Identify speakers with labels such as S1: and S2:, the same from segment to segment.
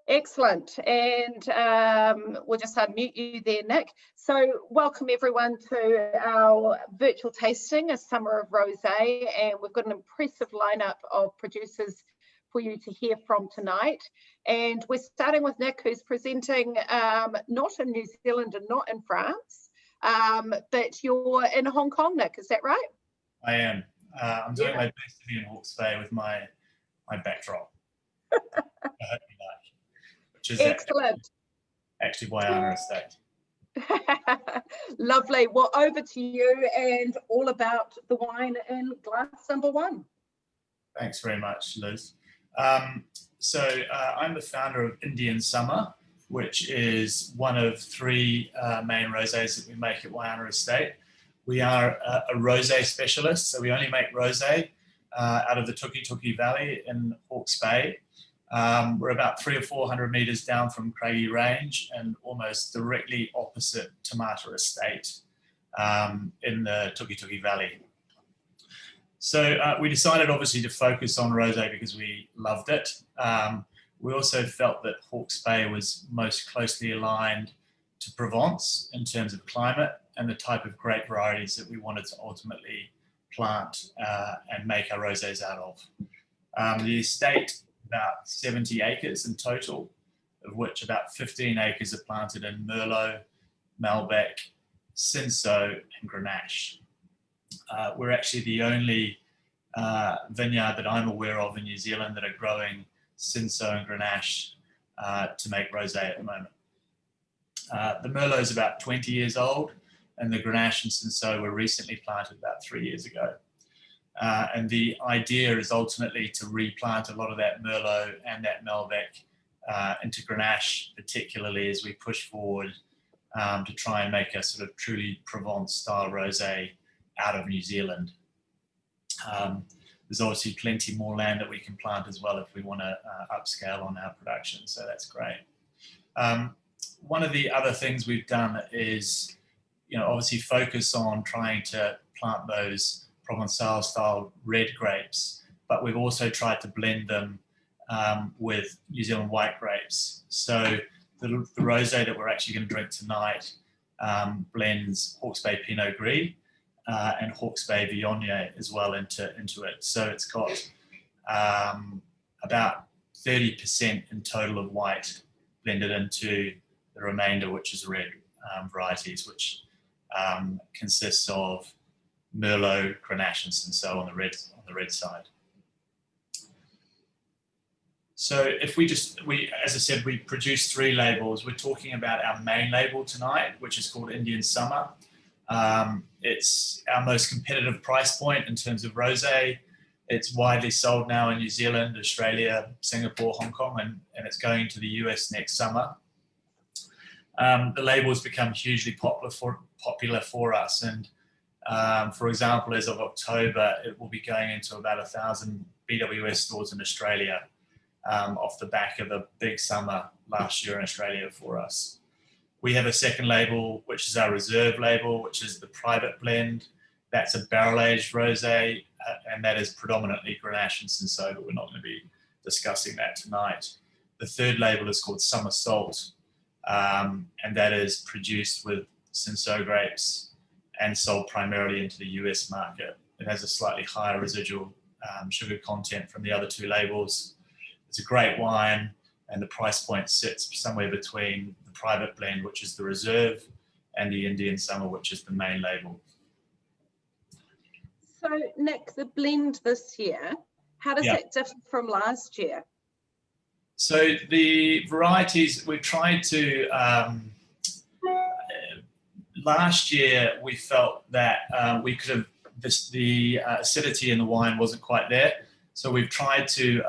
S1: Excellent. And we'll just unmute you there, Nick. So welcome everyone to our virtual tasting, A Summer of Rosé, and we've got an impressive lineup of producers for you to hear from tonight. And we're starting with Nick, who's presenting not in New Zealand and not in France, but you're in Hong Kong, Nick, is that right?
S2: I am. I'm doing my best to be in Hawke's Bay with my backdrop. I hope you like. Which is
S1: excellent.
S2: Actually Waiana Estate.
S1: Lovely. Well, over to you and all about the wine in glass number 1.
S2: Thanks very much, Liz. So I'm the founder of Indian Summer, which is one of 3 main rosés that we make at Waiana Estate. We are a rosé specialist, so we only make rosé out of the Tuki Valley in Hawke's Bay. We're about 300 or 400 metres down from Craigie Range and almost directly opposite Tomato Estate in the Tuki Valley. So we decided obviously to focus on rosé because we loved it. We also felt that Hawke's Bay was most closely aligned to Provence in terms of climate and the type of grape varieties that we wanted to ultimately plant and make our rosés out of. The estate, about 70 acres in total, of which about 15 acres are planted in Merlot, Malbec, Cinsault and Grenache. We're actually the only vineyard that I'm aware of in New Zealand that are growing Cinsault and Grenache to make rosé at the moment. The Merlot is about 20 years old, and the Grenache and Cinsault were recently planted about 3 years ago. And the idea is ultimately to replant a lot of that Merlot and that Malbec into Grenache, particularly as we push forward to try and make a sort of truly Provence-style rosé out of New Zealand. There's obviously plenty more land that we can plant as well if we want to upscale on our production, so that's great. One of the other things we've done is, obviously focus on trying to plant those Provençal-style red grapes, but we've also tried to blend them with New Zealand white grapes. So the rosé that we're actually going to drink tonight blends Hawke's Bay Pinot Gris and Hawke's Bay Viognier as well into it. So it's got about 30% in total of white blended into the remainder, which is red varieties, which consists of Merlot, Grenache and Cinsault on the red side. So if as I said, we produce 3 labels. We're talking about our main label tonight, which is called Indian Summer. It's our most competitive price point in terms of rosé. It's widely sold now in New Zealand, Australia, Singapore, Hong Kong, and it's going to the US next summer. The label has become hugely popular for us, and for example, as of October, it will be going into about 1,000 BWS stores in Australia off the back of a big summer last year in Australia for us. We have a second label, which is our reserve label, which is the private blend. That's a barrel-aged rosé, and that is predominantly Grenache and Cinsault, but we're not going to be discussing that tonight. The third label is called Summer Salt, and that is produced with Cinsault grapes and sold primarily into the US market. It has a slightly higher residual sugar content from the other 2 labels. It's a great wine, and the price point sits somewhere between the private blend, which is the reserve, and the Indian Summer, which is the main label.
S1: So Nick, the blend this year, how does it differ from last year?
S2: So the varieties we've tried to, last year we felt that we could have, the acidity in the wine wasn't quite there. So we've tried to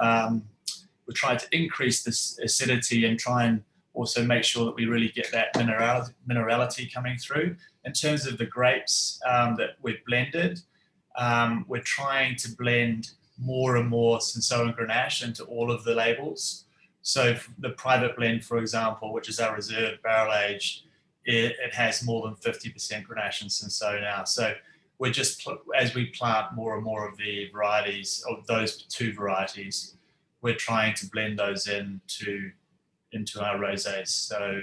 S2: increase this acidity and try and also make sure that we really get that minerality coming through. In terms of the grapes that we've blended, we're trying to blend more and more Cinsault and Grenache into all of the labels. So the private blend, for example, which is our reserve barrel age, it has more than 50% Grenache and Cinsault now. So we're just, as we plant more and more of the varieties, of those 2 varieties, we're trying to blend those into into our rosés. So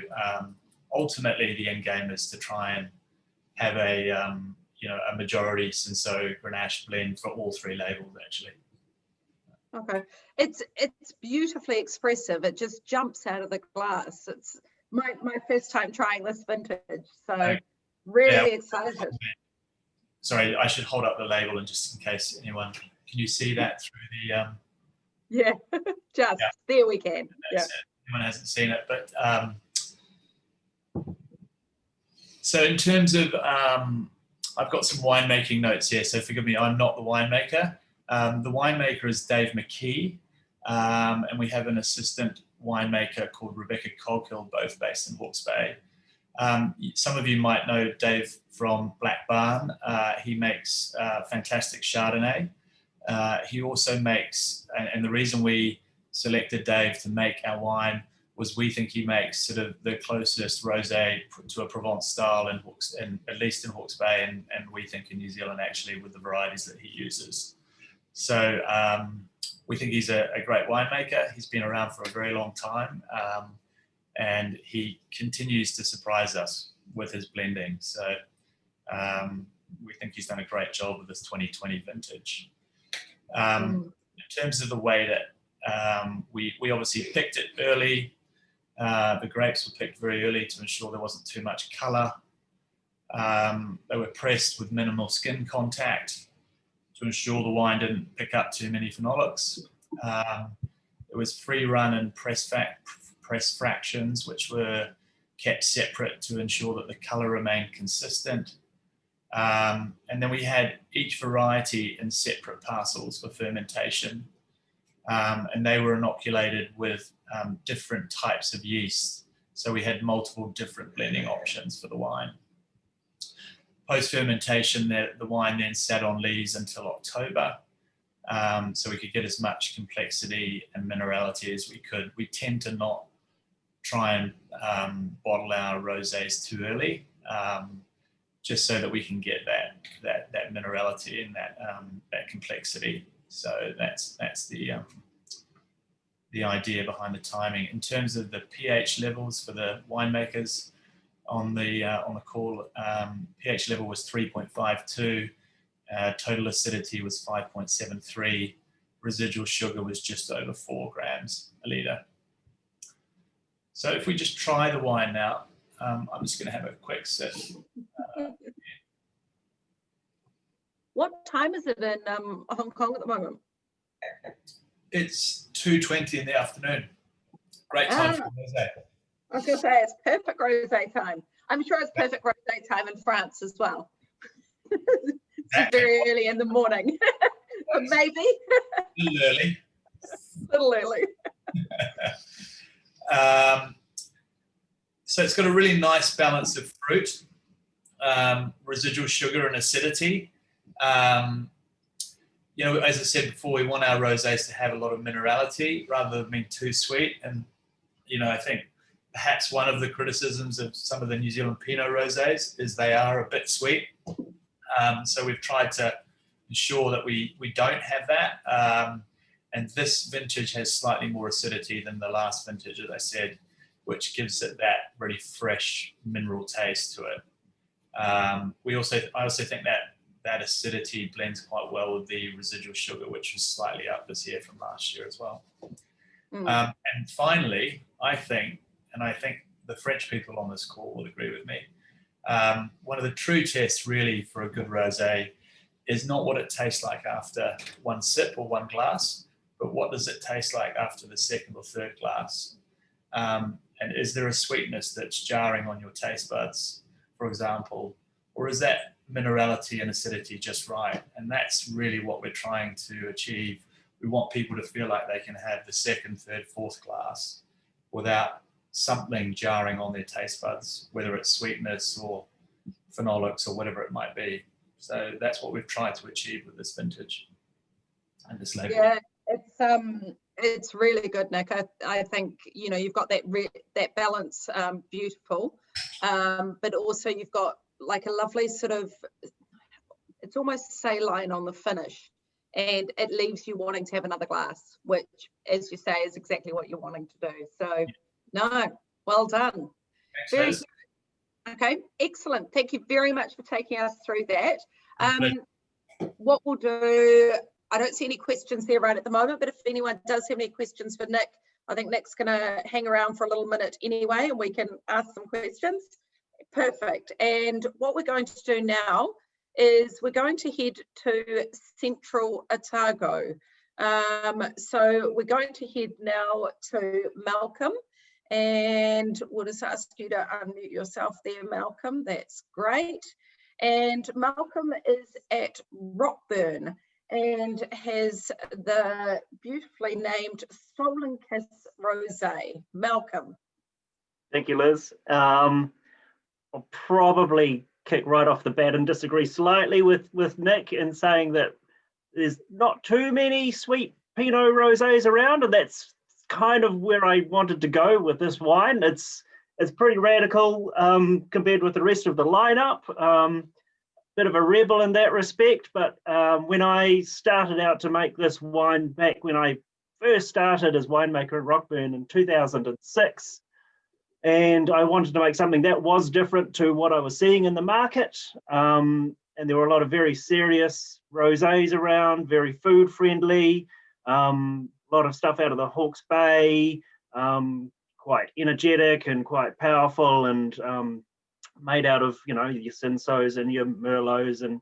S2: ultimately, the end game is to try and have a a majority Cinsault Grenache blend for all three labels, actually.
S1: Okay, it's beautifully expressive. It just jumps out of the glass. It's my first time trying this vintage, so really excited.
S2: Sorry, I should hold up the label, and just in case anyone, can you see that through the?
S1: Yeah, there we can. Yeah,
S2: anyone hasn't seen it, but so in terms of, I've got some winemaking notes here, so forgive me, I'm not the winemaker. The winemaker is Dave McKee, and we have an assistant winemaker called Rebecca Coghill, both based in Hawke's Bay. Some of you might know Dave from Black Barn. He makes fantastic Chardonnay. He also makes, and the reason we selected Dave to make our wine was we think he makes sort of the closest rosé to a Provence style at least in Hawke's Bay, and we think in New Zealand actually, with the varieties that he uses. So we think he's a great winemaker. He's been around for a very long time, and he continues to surprise us with his blending. So we think he's done a great job with this 2020 vintage. In terms of the way that we obviously picked it early. The grapes were picked very early to ensure there wasn't too much colour. They were pressed with minimal skin contact to ensure the wine didn't pick up too many phenolics. It was free run and press fractions, which were kept separate to ensure that the colour remained consistent. And then we had each variety in separate parcels for fermentation. And they were inoculated with different types of yeast. So we had multiple different blending options for the wine. Post-fermentation, the wine then sat on lees until October, so we could get as much complexity and minerality as we could. We tend to not try and bottle our rosés too early, just so that we can get that minerality and that complexity. So that's the idea behind the timing. In terms of the pH levels for the winemakers on the call, pH level was 3.52, total acidity was 5.73, residual sugar was just over 4 grams a litre. So if we just try the wine now, I'm just going to have a quick sip.
S1: What time is it in Hong Kong at the moment?
S2: It's 2:20 in the afternoon. Great time for rosé.
S1: I was going to say, it's perfect rosé time. I'm sure it's perfect rosé time in France as well. It's very early in the morning. But maybe.
S2: A little early.
S1: A little early.
S2: So it's got a really nice balance of fruit, residual sugar and acidity. As I said before, we want our rosés to have a lot of minerality rather than being too sweet. And, I think perhaps one of the criticisms of some of the New Zealand Pinot rosés is they are a bit sweet. So we've tried to ensure that we don't have that. And this vintage has slightly more acidity than the last vintage, as I said, which gives it that really fresh mineral taste to it. I also think that acidity blends quite well with the residual sugar, which was slightly up this year from last year as well. And finally, I think the French people on this call will agree with me, one of the true tests really for a good rosé is not what it tastes like after one sip or one glass, but what does it taste like after the second or third glass? And is there a sweetness that's jarring on your taste buds, for example, or is that minerality and acidity just right? And that's really what we're trying to achieve. We want people to feel like they can have the second, third, fourth glass without something jarring on their taste buds, whether it's sweetness or phenolics or whatever it might be. So that's what we've tried to achieve with this vintage and this label.
S1: Yeah, it's really good, Nick. I think you've got that balance, beautiful, but also you've got like a lovely sort of, it's almost saline on the finish, and it leaves you wanting to have another glass, which, as you say, is exactly what you're wanting to do. So No, well done.
S2: Thanks,
S1: Very
S2: Liz.
S1: good. Okay, excellent. Thank you very much for taking us through that. What we'll do, I don't see any questions there right at the moment, but if anyone does have any questions for Nick, I think Nick's going to hang around for a little minute anyway, and we can ask some questions. Perfect. And what we're going to do now is we're going to head to Central Otago. So we're going to head now to Malcolm, and we'll just ask you to unmute yourself there, Malcolm. That's great. And Malcolm is at Rockburn and has the beautifully named Stolen Kiss Rosé. Malcolm.
S3: Thank you, Liz. I'll probably kick right off the bat and disagree slightly with Nick in saying that there's not too many sweet Pinot Rosés around, and that's kind of where I wanted to go with this wine. It's pretty radical compared with the rest of the lineup. Bit of a rebel in that respect, but when I started out to make this wine back when I first started as winemaker at Rockburn in 2006, and I wanted to make something that was different to what I was seeing in the market, and there were a lot of very serious rosés around, very food friendly, a lot of stuff out of the Hawke's Bay, quite energetic and quite powerful, and made out of, you know, your Cinsaults and your Merlots, and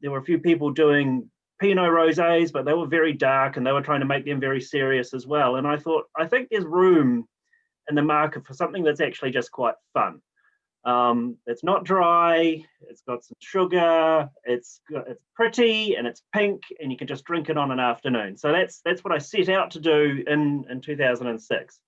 S3: there were a few people doing Pinot Rosés, but they were very dark and they were trying to make them very serious as well. And I thought, I think there's room in the market for something that's actually just quite fun. It's not dry, it's got some sugar, it's pretty and it's pink, and you can just drink it on an afternoon. So that's what I set out to do in 2006.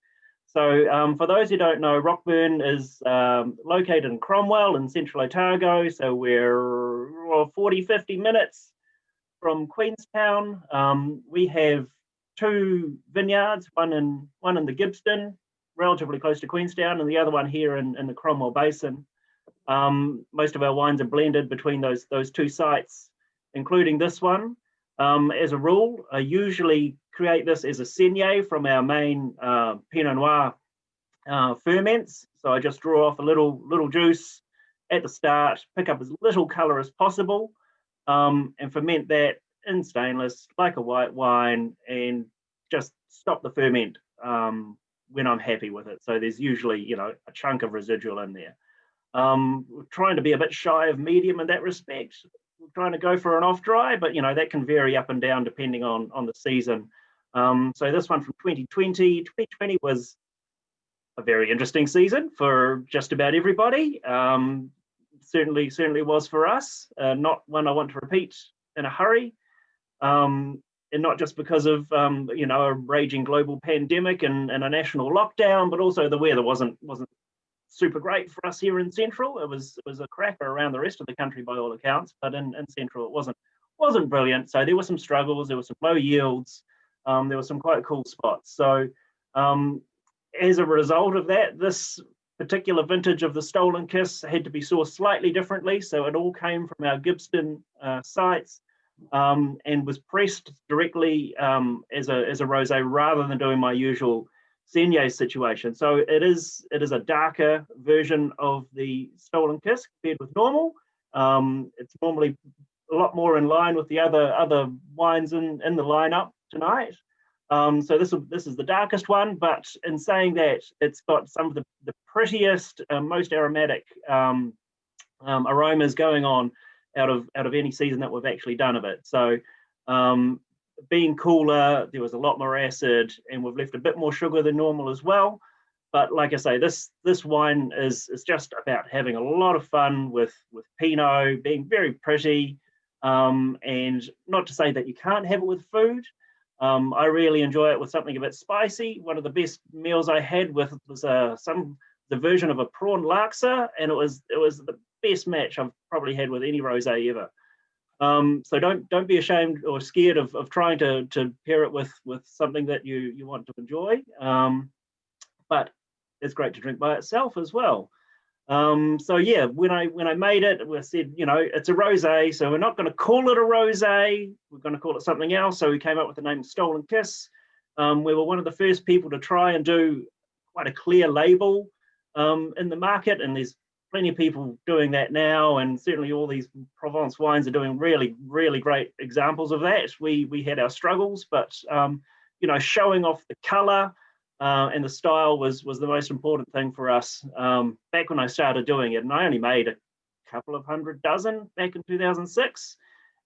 S3: So for those who don't know, Rockburn is located in Cromwell in Central Otago. So we're 40, 50 minutes from Queenstown. We have two vineyards, one in the Gibbston, relatively close to Queenstown, and the other one here in the Cromwell Basin. Most of our wines are blended between those two sites, including this one. As a rule, I usually create this as a saignée from our main Pinot Noir ferments. So I just draw off a little juice at the start, pick up as little colour as possible, and ferment that in stainless like a white wine, and just stop the ferment when I'm happy with it. So there's usually, you know, a chunk of residual in there. We're trying to be a bit shy of medium in that respect. We're trying to go for an off dry, but you know, that can vary up and down depending on the season. So this one from 2020 was a very interesting season for just about everybody. Certainly was for us. Not one I want to repeat in a hurry, and not just because of you know, a raging global pandemic and a national lockdown, but also the weather wasn't super great for us here in Central. It was a cracker around the rest of the country by all accounts, but in Central it wasn't brilliant. So there were some struggles, there were some low yields, there were some quite cool spots. So as a result of that, this particular vintage of the Stolen Kiss had to be sourced slightly differently. So it all came from our Gibbston sites, and was pressed directly as a rosé rather than doing my usual saignée situation. So it is a darker version of the Stolen Kiss compared with normal. It's normally a lot more in line with the other wines in the lineup tonight. So this is the darkest one, but in saying that, it's got some of the prettiest, most aromatic aromas going on out of any season that we've actually done of it. So being cooler, there was a lot more acid, and we've left a bit more sugar than normal as well. But like I say, this wine is just about having a lot of fun with Pinot, being very pretty, and not to say that you can't have it with food. I really enjoy it with something a bit spicy. One of the best meals I had was the version of a prawn laksa, and it was the best match I've probably had with any rosé ever. So don't be ashamed or scared of trying to pair it with something that you want to enjoy. But it's great to drink by itself as well. So yeah, when I made it, we said, you know, it's a rosé, so we're not going to call it a rosé. We're going to call it something else. So we came up with the name Stolen Kiss. We were one of the first people to try and do quite a clear label in the market, and there's plenty of people doing that now, and certainly all these Provence wines are doing really, really great examples of that. We had our struggles, but you know, showing off the colour and the style was the most important thing for us back when I started doing it, and I only made a couple of 100 dozen back in 2006,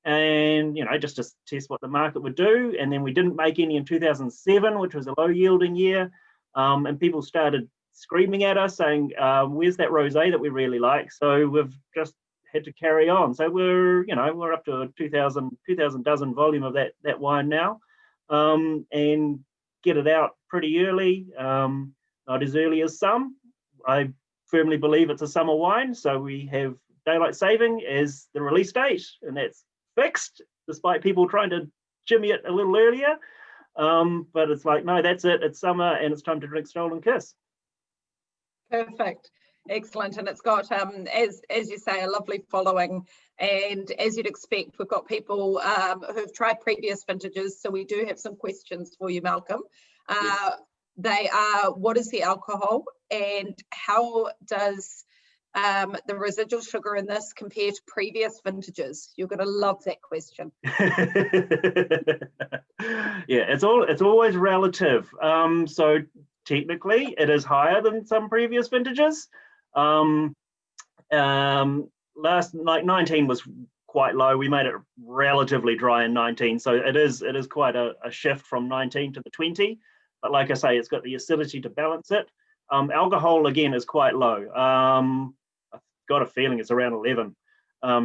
S3: and you know, just to test what the market would do. And then we didn't make any in 2007, which was a low yielding year, and people started screaming at us saying, where's that rosé that we really like? So we've just had to carry on. So we're up to a 2,000 dozen volume of that wine now, and get it out pretty early, not as early as some. I firmly believe it's a summer wine, so we have daylight saving as the release date, and that's fixed, despite people trying to jimmy it a little earlier. But it's like, no, that's it, it's summer, and it's time to drink Stolen Kiss.
S1: Perfect, excellent, and it's got, as you say, a lovely following, and as you'd expect, we've got people who've tried previous vintages, so we do have some questions for you, Malcolm.
S3: Yes.
S1: They are, what is the alcohol, and how does the residual sugar in this compare to previous vintages? You're going to love that question.
S3: Yeah, it's always relative. So technically, it is higher than some previous vintages. Last, like 19 was quite low. We made it relatively dry in 19, so it is quite a shift from 19 to the 20. But like I say, it's got the acidity to balance it. Alcohol again is quite low. I've got a feeling it's around 11,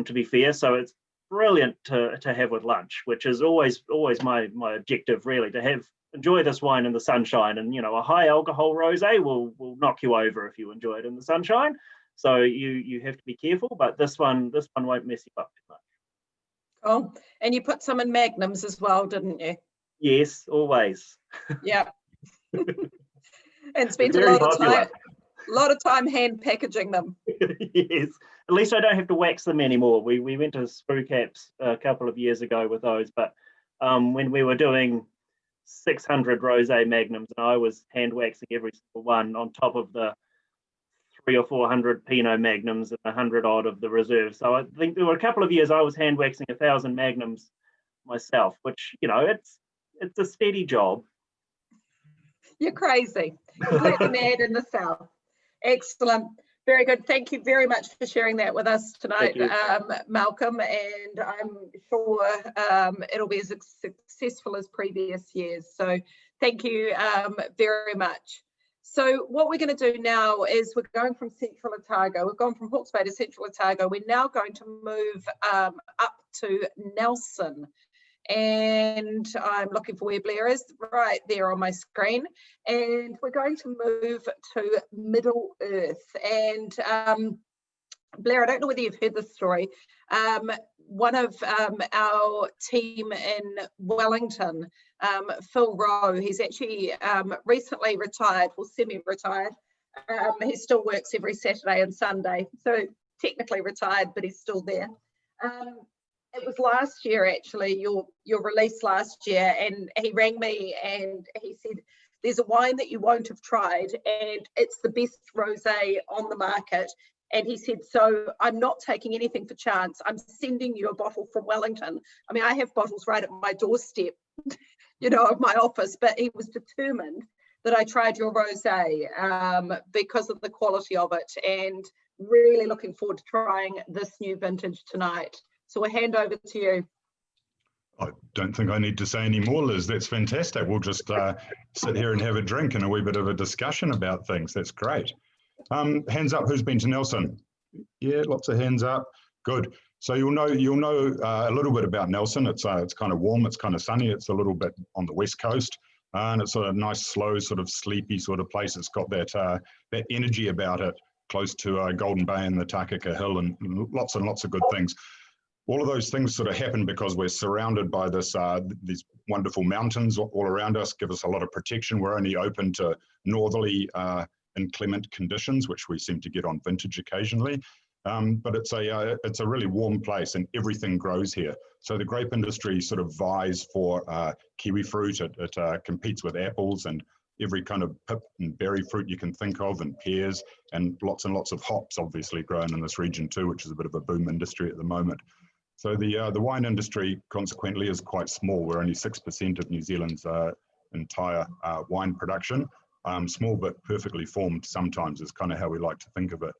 S3: to be fair. So it's brilliant to have with lunch, which is always my objective, really, to enjoy this wine in the sunshine. And you know, a high alcohol rosé will knock you over if you enjoy it in the sunshine. So you have to be careful, but this one won't mess you up too much.
S1: Oh, and you put some in magnums as well, didn't you?
S3: Yes, always.
S1: Yeah. And spent
S3: Very
S1: a lot of time hand packaging them.
S3: Yes, at least I don't have to wax them anymore. We went to screw caps a couple of years ago with those, but when we were doing 600 rosé magnums, and I was hand waxing every single one on top of the 300 or 400 Pinot magnums and 100 odd of the reserve. So I think there were a couple of years I was hand waxing 1,000 magnums myself, which, you know, it's a steady job.
S1: You're crazy. Completely mad in the south. Excellent. Very good. Thank you very much for sharing that with us tonight, Malcolm. And I'm sure it'll be as successful as previous years. So thank you very much. So what we're going to do now is we're going from Central Otago. We've gone from Hawke's Bay to Central Otago. We're now going to move up to Nelson. And I'm looking for where Blair is, right there on my screen. And we're going to move to Middle Earth. And Blair, I don't know whether you've heard this story. One of our team in Wellington, Phil Rowe, he's actually recently retired, well, semi-retired. He still works every Saturday and Sunday, so technically retired, but he's still there. It was last year, actually, your release last year, and he rang me and he said, there's a wine that you won't have tried, and it's the best rosé on the market. And he said, so I'm not taking anything for chance. I'm sending you a bottle from Wellington. I mean, I have bottles right at my doorstep, you know, of my office, but he was determined that I tried your rosé because of the quality of it, and really looking forward to trying this new vintage tonight. So we'll hand over to you.
S4: I don't think I need to say any more, Liz. That's fantastic. We'll just sit here and have a drink and a wee bit of a discussion about things. That's great. Hands up, who's been to Nelson? Yeah, lots of hands up. Good. So you'll know a little bit about Nelson. It's kind of warm, it's kind of sunny, it's a little bit on the west coast, and it's a nice, slow, sort of sleepy sort of place. It's got that energy about it, close to Golden Bay and the Takaka Hill, and lots of good things. All of those things sort of happen because we're surrounded by these wonderful mountains all around us, give us a lot of protection. We're only open to northerly inclement conditions, which we seem to get on vintage occasionally. But it's a really warm place, and everything grows here. So the grape industry sort of vies for kiwi fruit. It competes with apples, and every kind of pip and berry fruit you can think of, and pears, and lots of hops obviously grown in this region too, which is a bit of a boom industry at the moment. So the wine industry consequently is quite small. We're only 6% of New Zealand's entire wine production. Small but perfectly formed sometimes is kind of how we like to think of it.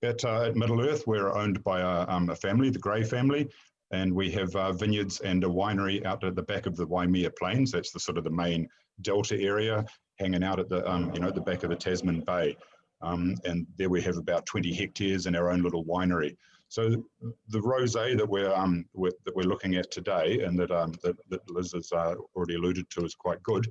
S4: At Middle Earth, we're owned by a family, the Gray family, and we have vineyards and a winery out at the back of the Waimea Plains. That's the sort of the main delta area, hanging out at the the back of the Tasman Bay. And there we have about 20 hectares and our own little winery. So the rosé that we're looking at today, and that Liz has already alluded to, is quite good,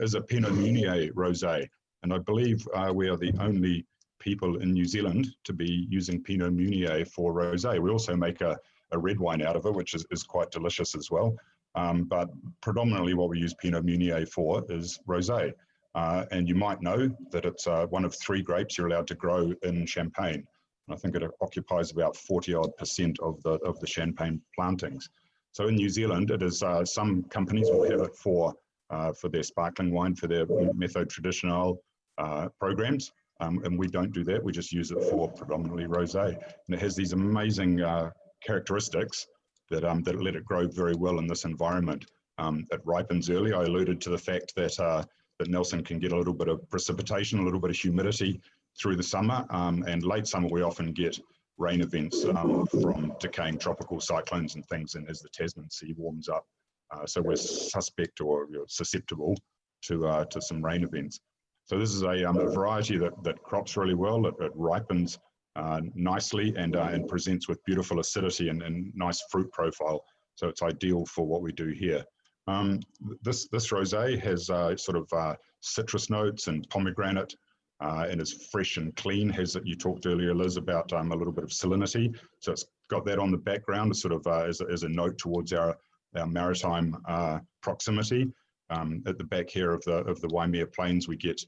S4: is a Pinot Meunier rosé, and I believe we are the only people in New Zealand to be using Pinot Meunier for rosé. We also make a red wine out of it, which is quite delicious as well. But predominantly what we use Pinot Meunier for is rosé. And you might know that it's one of 3 grapes you're allowed to grow in Champagne. I think it occupies about 40% of the Champagne plantings. So in New Zealand, it is some companies will have it for their sparkling wine, for their Méthode Traditionnelle programs, and we don't do that. We just use it for predominantly rosé, and it has these amazing characteristics that let it grow very well in this environment. It ripens early. I alluded to the fact that Nelson can get a little bit of precipitation, a little bit of humidity through the summer, and late summer we often get rain events from decaying tropical cyclones and things, and as the Tasman Sea warms up, so we're susceptible to some rain events. So this is a variety that crops really well. It ripens nicely and presents with beautiful acidity and nice fruit profile. So it's ideal for what we do here. This rosé has sort of citrus notes and pomegranate, and is fresh and clean. You talked earlier, Liz, about a little bit of salinity. So it's got that on the background, sort of as a note towards our maritime proximity. At the back here of the Waimea Plains, we get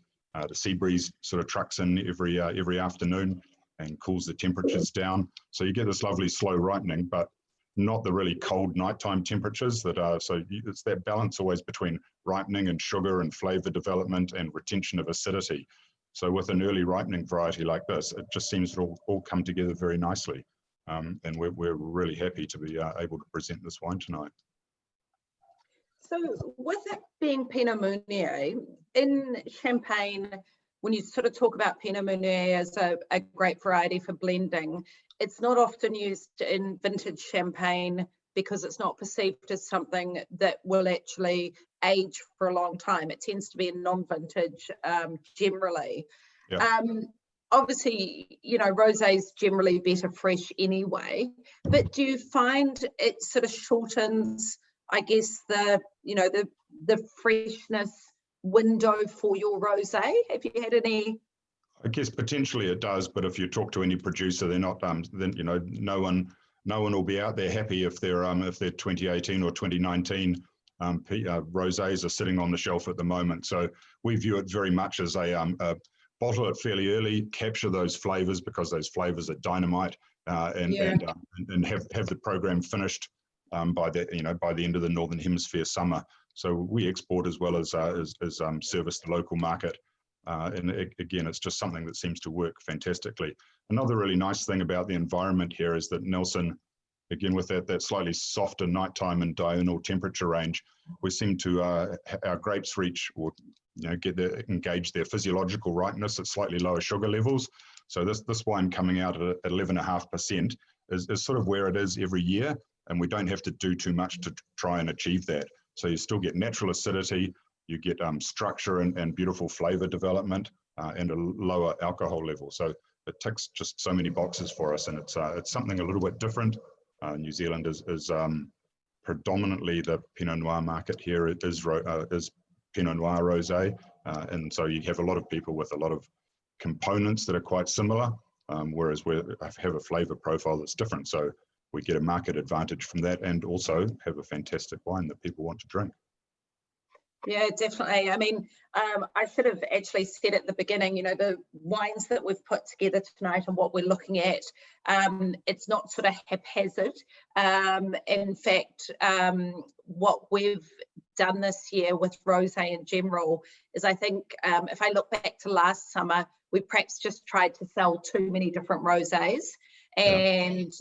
S4: the sea breeze sort of trucks in every afternoon and cools the temperatures down. So you get this lovely slow ripening, but not the really cold nighttime temperatures that are, so it's that balance always between ripening and sugar and flavor development and retention of acidity. So with an early ripening variety like this, it just seems to all come together very nicely. And we're really happy to be able to present this wine tonight.
S1: So with it being Pinot Meunier, in Champagne, when you sort of talk about Pinot Meunier as a great variety for blending, it's not often used in vintage Champagne because it's not perceived as something that will actually age for a long time. It tends to be in non-vintage generally. Yeah. Obviously, rosé's generally better fresh anyway, but do you find it sort of shortens, I guess, the freshness window for your rosé? Have you had any?
S4: I guess potentially it does, but if you talk to any producer, they're not. Then no one will be out there happy if their 2018 or 2019 rosés are sitting on the shelf at the moment. So we view it very much as a bottle it fairly early, capture those flavors because those flavors are dynamite, and have the program finished by the end of the Northern Hemisphere summer. So we export as well as service the local market. And again, it's just something that seems to work fantastically. Another really nice thing about the environment here is that Nelson, again, with that slightly softer nighttime and diurnal temperature range, we seem to, our grapes reach or engage their physiological ripeness at slightly lower sugar levels. So this wine coming out at 11.5% is sort of where it is every year, and we don't have to do too much to try and achieve that. So you still get natural acidity, you get structure and beautiful flavor development, and a lower alcohol level. So it ticks just so many boxes for us, and it's something a little bit different. New Zealand is predominantly the Pinot Noir market here. It is Pinot Noir rosé, and so you have a lot of people with a lot of components that are quite similar, whereas we have a flavor profile that's different. So we get a market advantage from that, and also have a fantastic wine that people want to drink.
S1: Yeah, definitely. I mean, I sort of actually said at the beginning, the wines that we've put together tonight and what we're looking at, it's not sort of haphazard. In fact, what we've done this year with rosé in general is I think if I look back to last summer, we perhaps just tried to sell too many different rosés. And,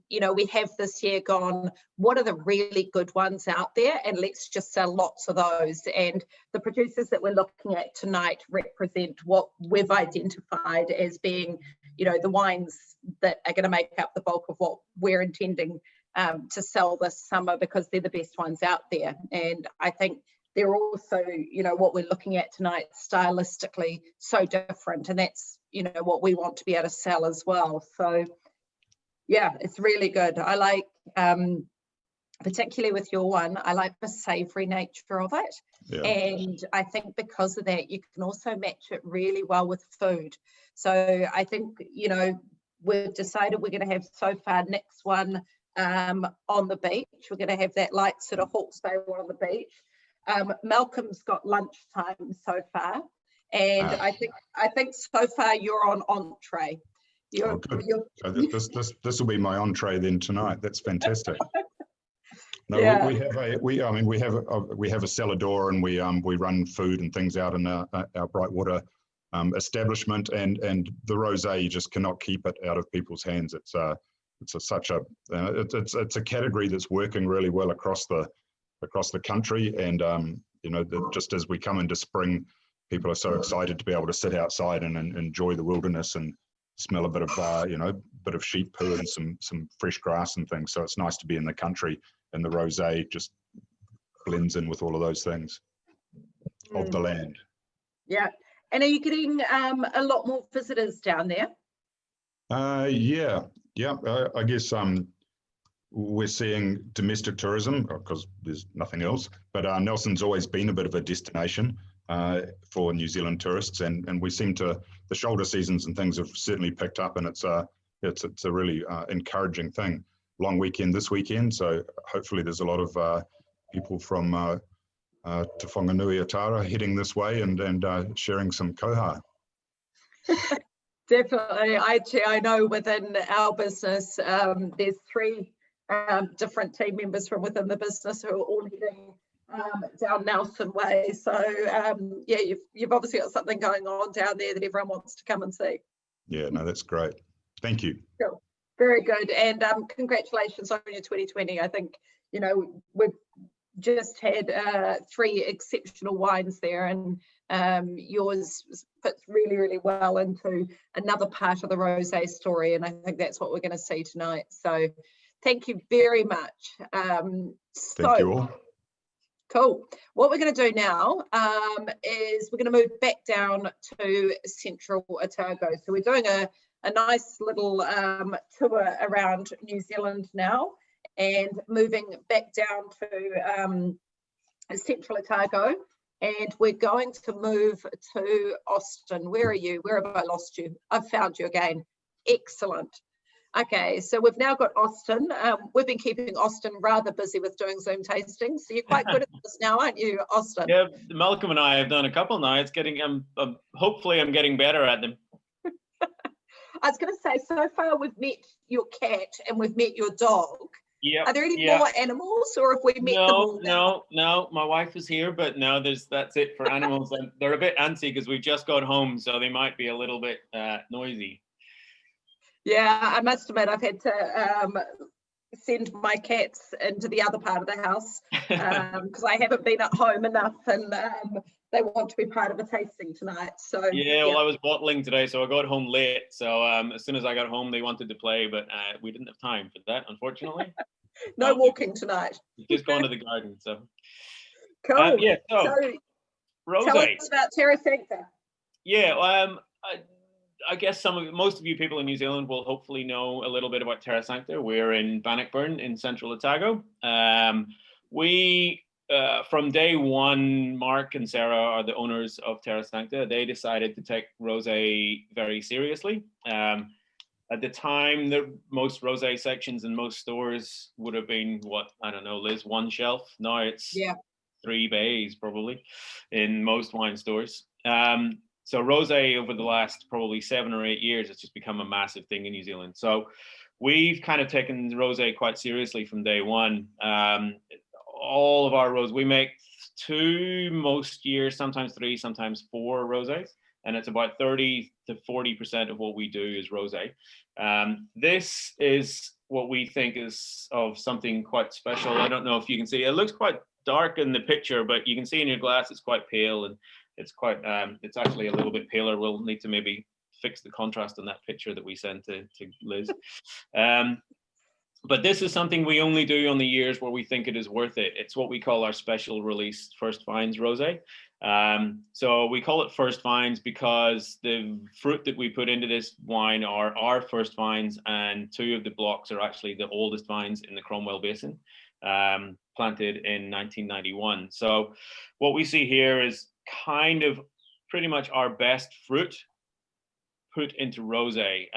S1: you know, we have this year gone, what are the really good ones out there? And let's just sell lots of those. And the producers that we're looking at tonight represent what we've identified as being, you know, the wines that are going to make up the bulk of what we're intending to sell this summer, because they're the best ones out there. And I think they're also, you know, what we're looking at tonight stylistically so different, and that's, you know, what we want to be able to sell as well. So yeah, it's really good. I like particularly with your one, I like the savory nature of it. And I think because of that, you can also match it really well with food. So I think, you know, we've decided we're going to have so far next one on the beach. We're going to have that light sort of Hawke's Bay one on the beach. Malcolm's got lunchtime so far, and I think so far you're on entree.
S4: So this will be my entree then tonight. That's fantastic. No,
S1: yeah.
S4: we have a cellar door, and we run food and things out in our Brightwater establishment, and the rosé, you just cannot keep it out of people's hands. It's a category that's working really well across the country, and you know, just as we come into spring, people are so excited to be able to sit outside and enjoy the wilderness and smell a bit of you know, bit of sheep poo and some fresh grass and things. So it's nice to be in the country, and the rosé just blends in with all of those things of the land.
S1: Yeah. And are you getting a lot more visitors down there?
S4: Yeah. I guess we're seeing domestic tourism because there's nothing else. But Nelson's always been a bit of a destination for New Zealand tourists, and we seem to, the shoulder seasons and things have certainly picked up, and it's a really encouraging thing. Long weekend this weekend, so hopefully there's a lot of people from Te Whanganui Atara heading this way and sharing some koha.
S1: Definitely. I know within our business, there's 3 different team members from within the business who are all heading down Nelson Way. So yeah, you've obviously got something going on down there that everyone wants to come and see. Yeah,
S4: no, that's great. Thank you.
S1: Cool. Very good. And congratulations on your 2020. I think, you know, we've just had 3 exceptional wines there, and yours fits really, really well into another part of the rosé story, and I think that's what we're going to see tonight. So thank you very much.
S4: Thank you all.
S1: Cool. What we're going to do now is we're going to move back down to Central Otago. So we're doing a nice little tour around New Zealand now, and moving back down to Central Otago, and we're going to move to Austin. Where are you? Where have I lost you? I've found you again. Excellent. Okay, so we've now got Austin. We've been keeping Austin rather busy with doing Zoom tastings, so you're quite good at this now, aren't you, Austin?
S5: Yeah, Malcolm and I have done a couple now. It's getting, hopefully I'm getting better at them.
S1: I was going to say, so far we've met your cat and we've met your dog.
S5: Yeah.
S1: Are there any more animals, or have we met them all?
S5: No. My wife is here, but no, that's it for animals. And they're a bit antsy because we just got home, so they might be a little bit noisy.
S1: Yeah, I must admit I've had to send my cats into the other part of the house because I haven't been at home enough, and they want to be part of a tasting tonight. So
S5: yeah, well, I was bottling today, so I got home late. So as soon as I got home, they wanted to play, but we didn't have time for that, unfortunately.
S1: No walking tonight.
S5: Just going to the garden. So
S1: cool.
S5: Yeah. So
S1: Rose. Tell us about Terra Sancta.
S5: Yeah. I guess most of you people in New Zealand will hopefully know a little bit about Terra Sancta. We're in Bannockburn in Central Otago. We from day one, Mark and Sarah are the owners of Terra Sancta. They decided to take rosé very seriously. At the time, the most rosé sections in most stores would have been, I don't know, Liz, 1 shelf. Now it's 3 bays probably in most wine stores. So rosé over the last probably 7 or 8 years, it's just become a massive thing in New Zealand. So we've kind of taken rosé quite seriously from day one. all of our rose. We make 2 most years, sometimes 3, sometimes 4 rosés, and it's about 30 to 40% of what we do is rosé. This is what we think is of something quite special. I don't know if you can see, it looks quite dark in the picture, but you can see in your glass it's quite pale, and it's quite it's actually a little bit paler. We'll need to maybe fix the contrast on that picture that we sent to Liz. But this is something we only do on the years where we think it is worth it. It's what we call our special release First Vines Rosé. So we call it First Vines because the fruit that we put into this wine are our first vines, and 2 of the blocks are actually the oldest vines in the Cromwell Basin, planted in 1991. So what we see here is kind of pretty much our best fruit put into rosé.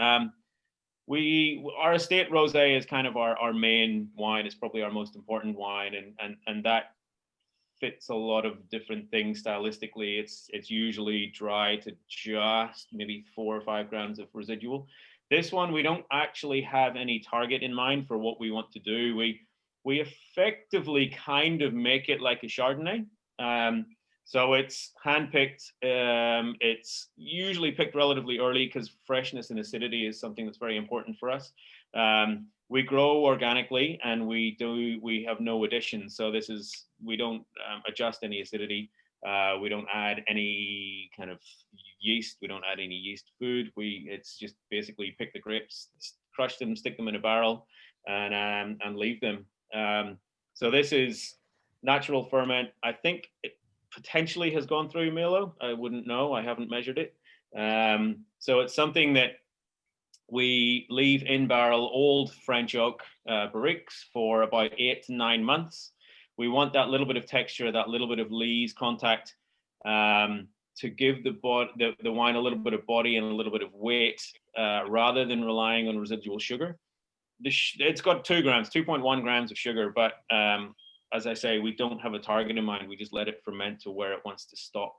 S5: Our estate rosé is kind of our main wine. It's probably our most important wine, and that fits a lot of different things stylistically. It's usually dry to just maybe 4 or 5 grams of residual. This one, we don't actually have any target in mind for what we want to do. We effectively kind of make it like a Chardonnay. So it's handpicked. It's usually picked relatively early because freshness and acidity is something that's very important for us. We grow organically, and we have no additions. So we don't adjust any acidity. We don't add any kind of yeast. We don't add any yeast food. It's just basically pick the grapes, crush them, stick them in a barrel, and leave them. So this is natural ferment. I think it potentially has gone through Malo. I wouldn't know. I haven't measured it. So it's something that we leave in barrel old French oak barriques for about 8 to 9 months. We want that little bit of texture, that little bit of lees contact, to give the wine a little bit of body and a little bit of weight, rather than relying on residual sugar. It's got 2.1 grams of sugar, but as I say, we don't have a target in mind. We just let it ferment to where it wants to stop.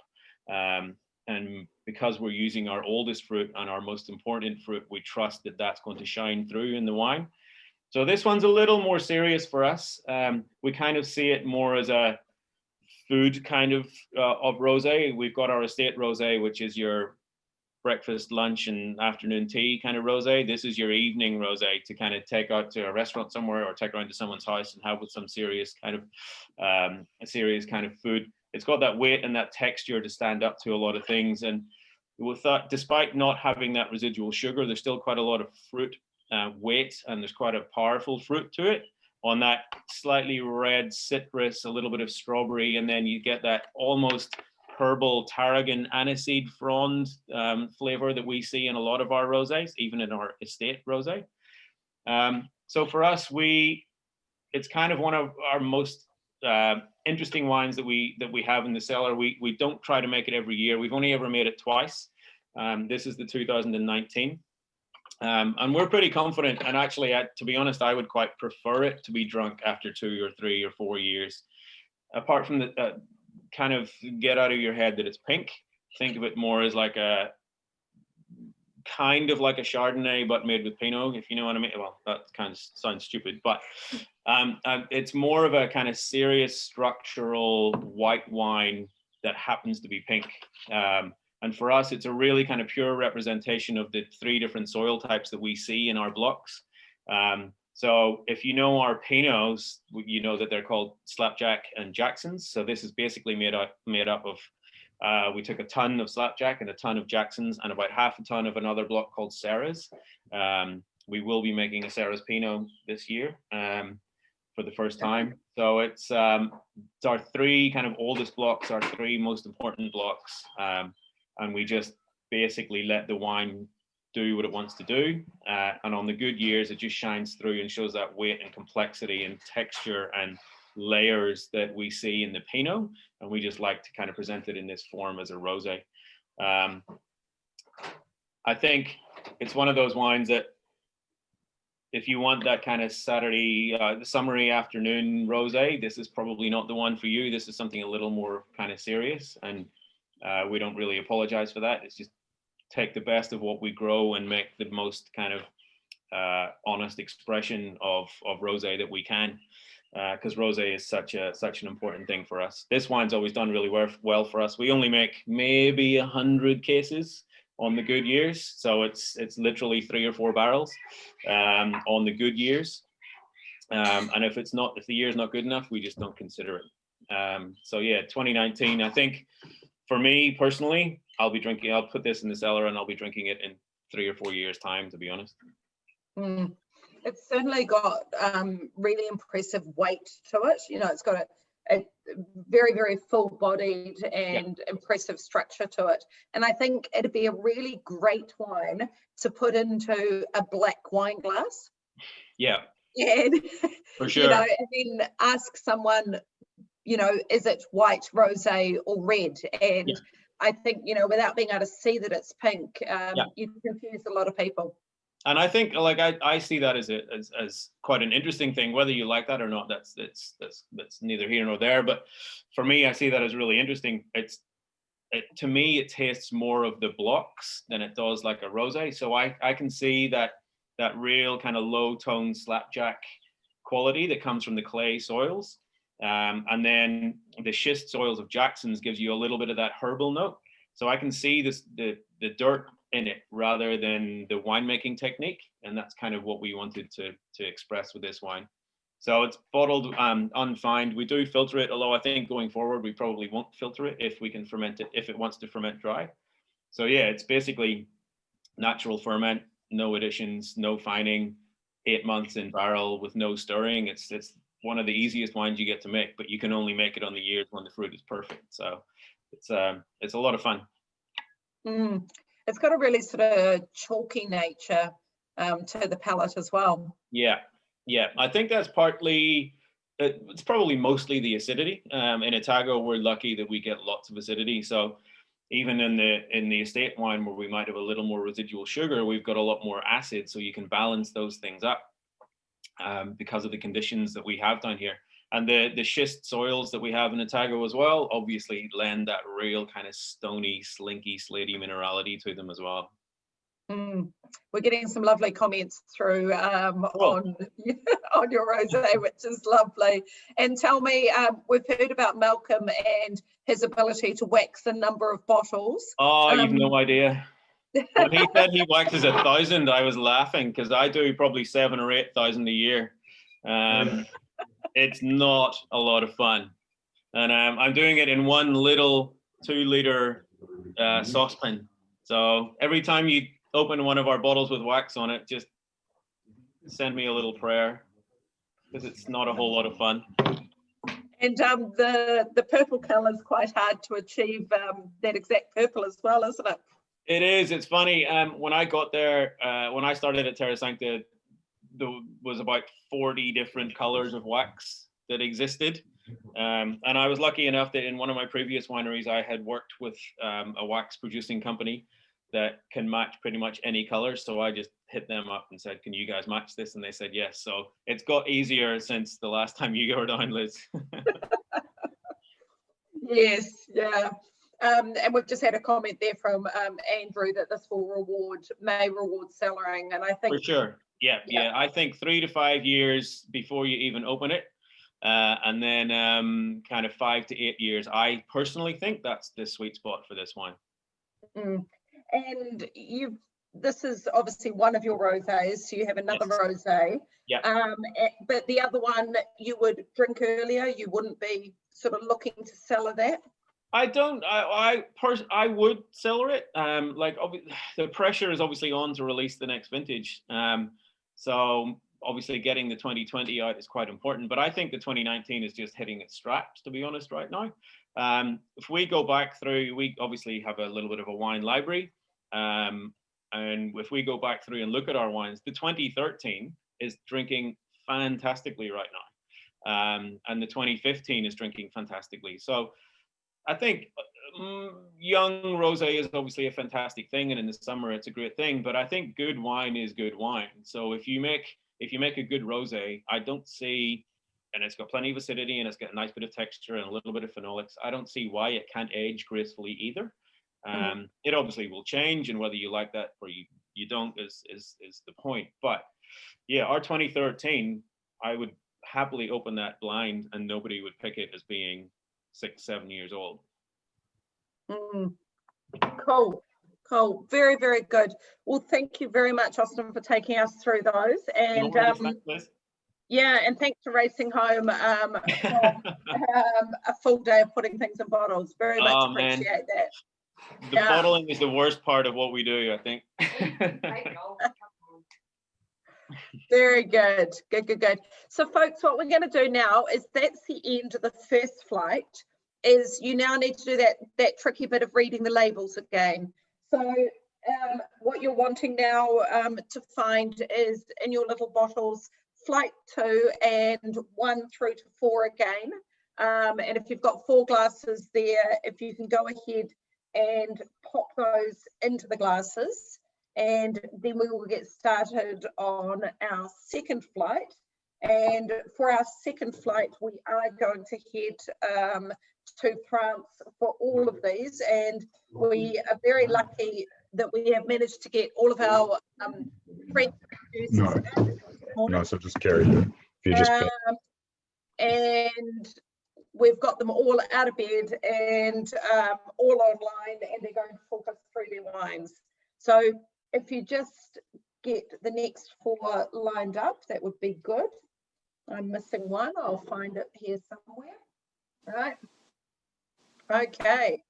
S5: And because we're using our oldest fruit and our most important fruit, we trust that that's going to shine through in the wine. So this one's a little more serious for us. We kind of see it more as a food kind of rosé. We've got our estate rosé, which is your breakfast, lunch, and afternoon tea kind of rosé. This is your evening rosé to kind of take out to a restaurant somewhere or take around to someone's house and have with some serious kind of a serious kind of food. It's got that weight and that texture to stand up to a lot of things. And with that, despite not having that residual sugar, there's still quite a lot of fruit weight, and there's quite a powerful fruit to it. On that slightly red citrus, a little bit of strawberry, and then you get that almost herbal tarragon aniseed frond flavor that we see in a lot of our rosés, even in our estate rosé. So for us, it's kind of one of our most interesting wines that we have in the cellar. We don't try to make it every year. We've only ever made it twice. This is the 2019. And we're pretty confident. And actually, to be honest, I would quite prefer it to be drunk after 2 or 3 or 4 years. Apart from the kind of get out of your head that it's pink. Think of it more as like a kind of like a Chardonnay, but made with Pinot, if you know what I mean. Well, that kind of sounds stupid, but it's more of a kind of serious structural white wine that happens to be pink. And for us, it's a really kind of pure representation of the 3 different soil types that we see in our blocks. So if you know our Pinots, you know that they're called Slapjack and Jacksons. So this is basically made up of, we took a ton of Slapjack and a ton of Jacksons and about half a ton of another block called Serras. We will be making a Serras Pinot this year for the first time. So it's our 3 kind of oldest blocks, our 3 most important blocks. And we just basically let the wine do what it wants to do. And on the good years, it just shines through and shows that weight and complexity and texture and layers that we see in the Pinot. And we just like to kind of present it in this form as a rosé. I think it's one of those wines that if you want that kind of Saturday, summery afternoon rosé, this is probably not the one for you. This is something a little more kind of serious. And we don't really apologize for that. It's just take the best of what we grow and make the most kind of honest expression of rosé that we can. because rosé is such an important thing for us. This wine's always done really well for us. We only make maybe 100 cases on the good years, so it's literally 3 or 4 barrels on the good years. And if the year's not good enough, we just don't consider it. So yeah, 2019. I think for me personally, I'll put this in the cellar and I'll be drinking it in 3 or 4 years' time, to be honest.
S1: It's certainly got really impressive weight to it. You know, it's got a very, very full-bodied and impressive structure to it. And I think it'd be a really great wine to put into a black wine glass.
S5: Yeah.
S1: And,
S5: for sure.
S1: You know, and then ask someone, you know, is it white, rosé, or red? And I think, you know, without being able to see that it's pink, you confuse a lot of people.
S5: And I think, like, I see that as quite an interesting thing. Whether you like that or not, that's neither here nor there. But for me, I see that as really interesting. To me, it tastes more of the blocks than it does like a rosé. So I can see that real kind of low tone slapjack quality that comes from the clay soils, and then the schist soils of Jackson's gives you a little bit of that herbal note. So I can see the dirt in it rather than the winemaking technique, and that's kind of what we wanted to express with this wine. So it's bottled unfined. We do filter it, although I think going forward we probably won't filter it if we can ferment it, if it wants to ferment dry. So yeah, it's basically natural ferment, no additions, no fining, 8 months in barrel with no stirring. It's one of the easiest wines you get to make, but you can only make it on the years when the fruit is perfect. So it's a lot of fun.
S1: It's got a really sort of chalky nature to the palate as well. Yeah.
S5: I think that's partly, it's probably mostly the acidity. In Otago, we're lucky that we get lots of acidity. So even in the estate wine where we might have a little more residual sugar, we've got a lot more acid. So you can balance those things up because of the conditions that we have down here. And the schist soils that we have in Otago as well, obviously lend that real kind of stony, slinky, slaty minerality to them as well.
S1: We're getting some lovely comments through on your rosé, which is lovely. And tell me, we've heard about Malcolm and his ability to wax a number of bottles.
S5: Oh, you've no idea. When he said he waxes 1,000, I was laughing because I do probably 7,000 or 8,000 a year. It's not a lot of fun, and I'm doing it in one little 2-liter saucepan. So every time you open one of our bottles with wax on it, just send me a little prayer, because it's not a whole lot of fun.
S1: And the purple colour is quite hard to achieve that exact purple as well, isn't it?
S5: It is. It's funny. When I got there, when I started at Terra Sancta, there was about 40 different colors of wax that existed. And I was lucky enough that in one of my previous wineries, I had worked with a wax producing company that can match pretty much any color. So I just hit them up and said, can you guys match this? And they said, yes. So it's got easier since the last time you were down, Liz.
S1: Yes, yeah. And we've just had a comment there from Andrew that this may reward cellaring. And I think...
S5: For sure. Yeah. I think 3 to 5 years before you even open it. And then kind of 5 to 8 years. I personally think that's the sweet spot for this wine.
S1: And this is obviously one of your rosés, so you have another rosé.
S5: Yeah.
S1: But the other one you would drink earlier, you wouldn't be sort of looking to cellar that?
S5: I don't. I would cellar it. The pressure is obviously on to release the next vintage. So obviously getting the 2020 out is quite important. But I think the 2019 is just hitting its straps, to be honest, right now. If we go back through, we obviously have a little bit of a wine library. And if we go back through and look at our wines, the 2013 is drinking fantastically right now. And the 2015 is drinking fantastically. So I think young rosé is obviously a fantastic thing, and in the summer it's a great thing. But I think good wine is good wine. So if you make a good rosé, I don't see, and it's got plenty of acidity and it's got a nice bit of texture and a little bit of phenolics, I don't see why it can't age gracefully either. It obviously will change, and whether you like that or you don't is the point. But yeah, our 2013, I would happily open that blind and nobody would pick it as being 6-7 years old.
S1: Cool. Very, very good. Well, thank you very much, Austin, for taking us through those. And yeah, and thanks for racing home from a full day of putting things in bottles. Very much appreciate that.
S5: The bottling is the worst part of what we do, I think.
S1: Very good. Good. So folks, what we're going to do now is that's the end of the first flight, is you now need to do that tricky bit of reading the labels again. So what you're wanting now to find is in your little bottles, flight 2 and 1 through to 4 again. And if you've got 4 glasses there, if you can go ahead and pop those into the glasses, and then we will get started on our second flight. And for our second flight, we are going to head to France for all of these, and we are very lucky that we have managed to get all of our French producers.
S4: No, so just carry it. If you just
S1: and we've got them all out of bed and all online, and they're going to talk us through their wines. So if you just get the next 4 lined up, that would be good. I'm missing one. I'll find it here somewhere. Right. Okay.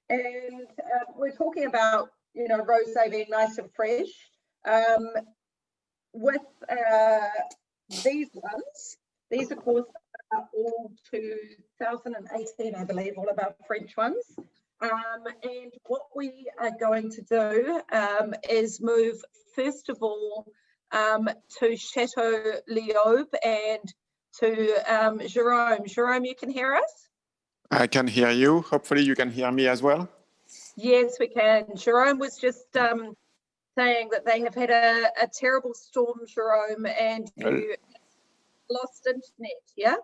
S1: And we're talking about, rosé being nice and fresh. With these ones, these of course are all 2018, I believe, all of our French ones. And what we are going to do is move first of all to Chateau Leoube and to Jerome. Jerome, you can hear us?
S6: I can hear you. Hopefully you can hear me as well.
S1: Yes, we can. Jerome was just saying that they have had a terrible storm, Jerome, and you lost internet, yeah?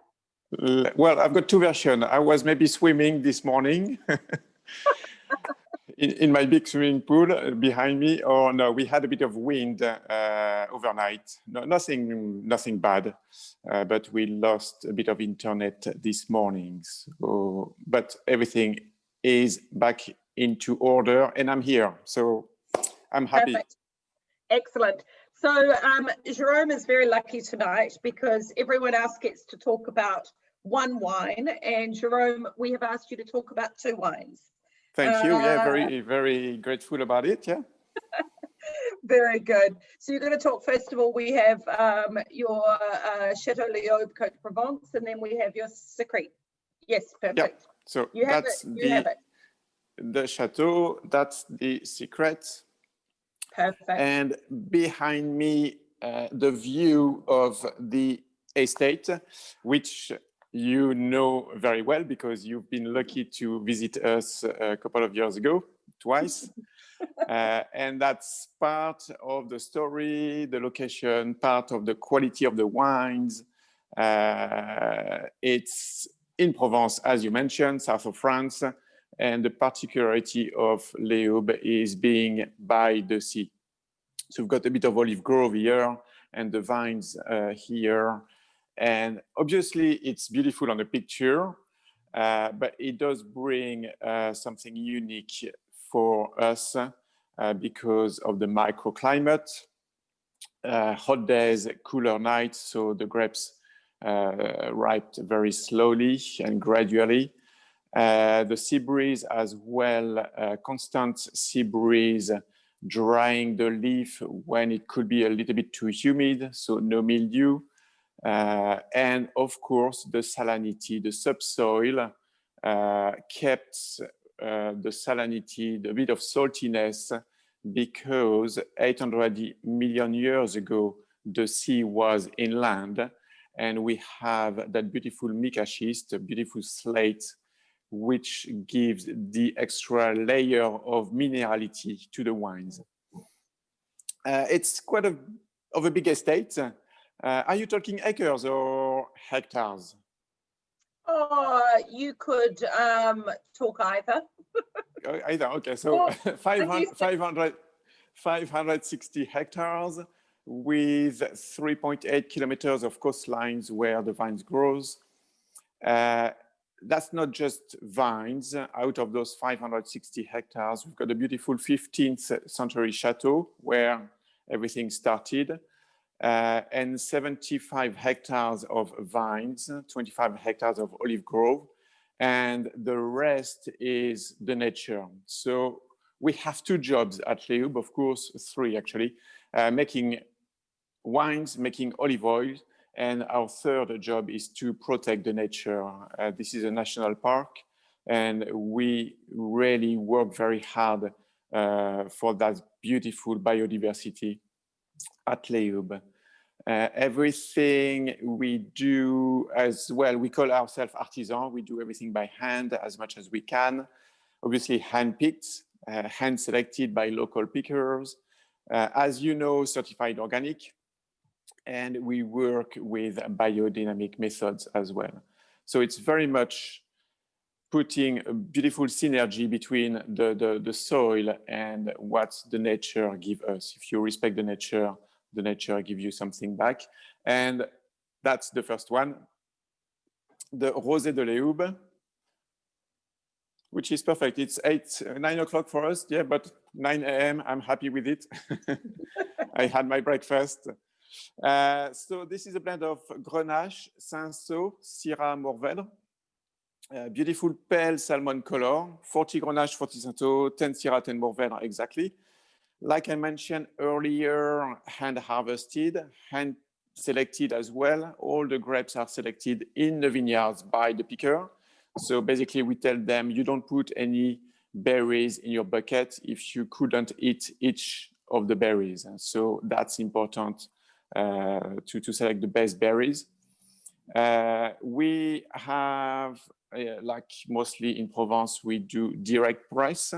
S6: Well, I've got 2 versions. I was maybe swimming this morning in my big swimming pool behind me, or no, we had a bit of wind overnight. No, nothing bad, but we lost a bit of internet this morning. So, but everything is back into order, and I'm here, so I'm happy.
S1: Perfect. Excellent. So Jerome is very lucky tonight because everyone else gets to talk about 1 wine, and Jerome, we have asked you to talk about 2 wines.
S6: Thank you. Yeah, very, very grateful about it. Yeah.
S1: Very good. So you're going to talk, first of all, we have your Chateau Leoube Côte de Provence, and then we have your Secret. Yes, perfect.
S6: Yeah. So that's the Chateau, that's the Secret.
S1: Perfect.
S6: And behind me, the view of the estate, which you know very well because you've been lucky to visit us a couple of years ago, twice. And that's part of the story, the location, part of the quality of the wines. It's in Provence, as you mentioned, south of France. And the particularity of Leoube is being by the sea. So we've got a bit of olive grove here and the vines here. And obviously it's beautiful on the picture, but it does bring something unique for us because of the microclimate, hot days, cooler nights, so the grapes ripe very slowly and gradually. The sea breeze as well, constant sea breeze, drying the leaf when it could be a little bit too humid, so no mildew. And of course, the salinity, the subsoil kept the salinity, the bit of saltiness, because 800 million years ago, the sea was inland, and we have that beautiful mica schist, a beautiful slate, which gives the extra layer of minerality to the wines. It's quite of a big estate. Are you talking acres or hectares?
S1: Oh, you could talk either.
S6: Either, okay. So 560 hectares with 3.8 kilometers of coastlines where the vines grows. That's not just vines. Out of those 560 hectares, we've got a beautiful 15th century chateau where everything started, and 75 hectares of vines, 25 hectares of olive grove, and the rest is the nature. So we have two jobs at Leoube, of course, three actually, making wines, making olive oil, and our third job is to protect the nature. This is a national park, and we really work very hard for that beautiful biodiversity at Leoube. Everything we do as well, we call ourselves artisan. We do everything by hand as much as we can. Obviously hand-picked, hand-selected by local pickers. As you know, certified organic. And we work with biodynamic methods as well. So it's very much putting a beautiful synergy between the soil and what the nature gives us. If you respect the nature gives you something back. And that's the first one. The Rosé de Leoube, which is perfect. It's 9 o'clock for us, yeah, but 9 a.m., I'm happy with it. I had my breakfast. So this is a blend of Grenache, Cinsault, Syrah, Mourvèdre. Beautiful pale salmon color, 40 Grenache, 40 Cinsault, 10 Syrah, 10 Mourvèdre exactly. Like I mentioned earlier, hand harvested, hand selected as well. All the grapes are selected in the vineyards by the picker. So basically we tell them you don't put any berries in your bucket if you couldn't eat each of the berries. And so that's important to select the best berries. We have, like mostly in Provence, we do direct press.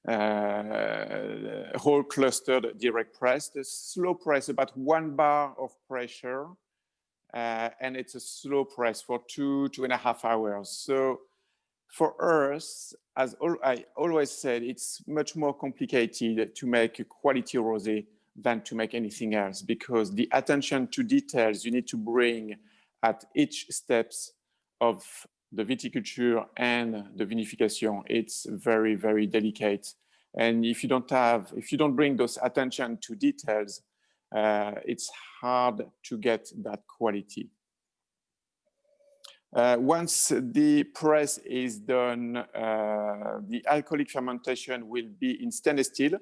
S6: Whole clustered direct press, the slow press, about 1 bar of pressure, and it's a slow press for 2.5 hours. So for us, as I always said, it's much more complicated to make a quality rosé than to make anything else, because the attention to details you need to bring at each steps of the viticulture and the vinification, it's very, very delicate. And if you don't bring those attention to details, it's hard to get that quality. Once the press is done, the alcoholic fermentation will be in stainless steel.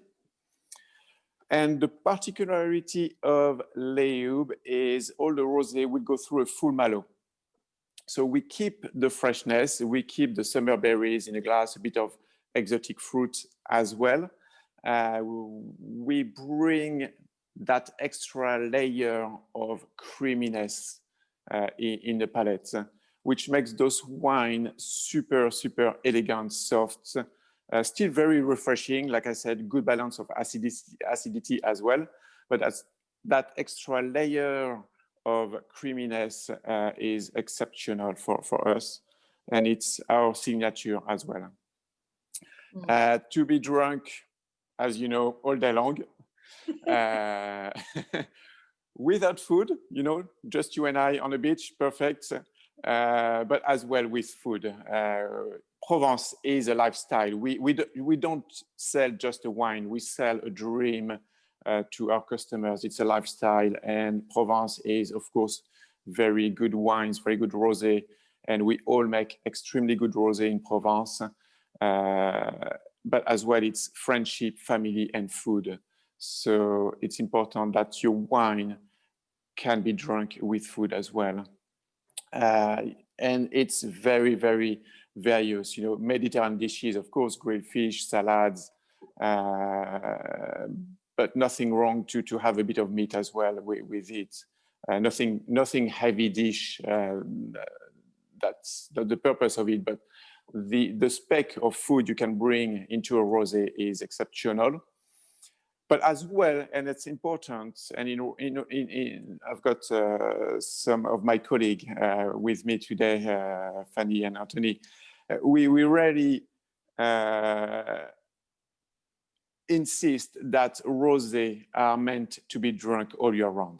S6: And the particularity of Leoube is all the rosé will go through a full malo. So we keep the freshness, we keep the summer berries in a glass, a bit of exotic fruit as well. We bring that extra layer of creaminess in the palate, which makes those wine super, super elegant, soft, still very refreshing. Like I said, good balance of acidity as well. But that extra layer of creaminess is exceptional for us. And it's our signature as well. To be drunk, as you know, all day long. Without food, you know, just you and I on the beach, perfect. But as well with food. Provence is a lifestyle. We don't sell just a wine, we sell a dream to our customers. It's a lifestyle, and Provence is, of course, very good wines, very good rosé, and we all make extremely good rosé in Provence. But as well, it's friendship, family, and food. So it's important that your wine can be drunk with food as well. And it's very, very various, you know, Mediterranean dishes, of course, grilled fish, salads, but nothing wrong to have a bit of meat as well with it. Nothing heavy dish. That's the purpose of it, but the spec of food you can bring into a rosé is exceptional. But as well, and it's important, and I've got some of my colleagues with me today, Fanny and Anthony. We really insist that rosé are meant to be drunk all year round.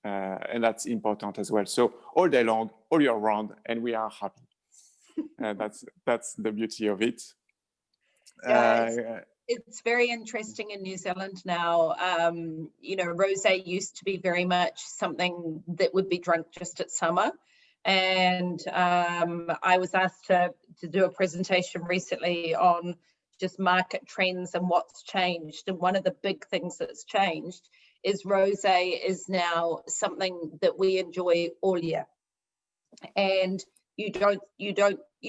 S6: And that's important as well. So all day long, all year round, and we are happy. That's the beauty of it.
S1: It's very interesting in New Zealand now. You know, rosé used to be very much something that would be drunk just at summer. And I was asked to do a presentation recently on just market trends and what's changed. And one of the big things that's changed is rosé is now something that we enjoy all year. And you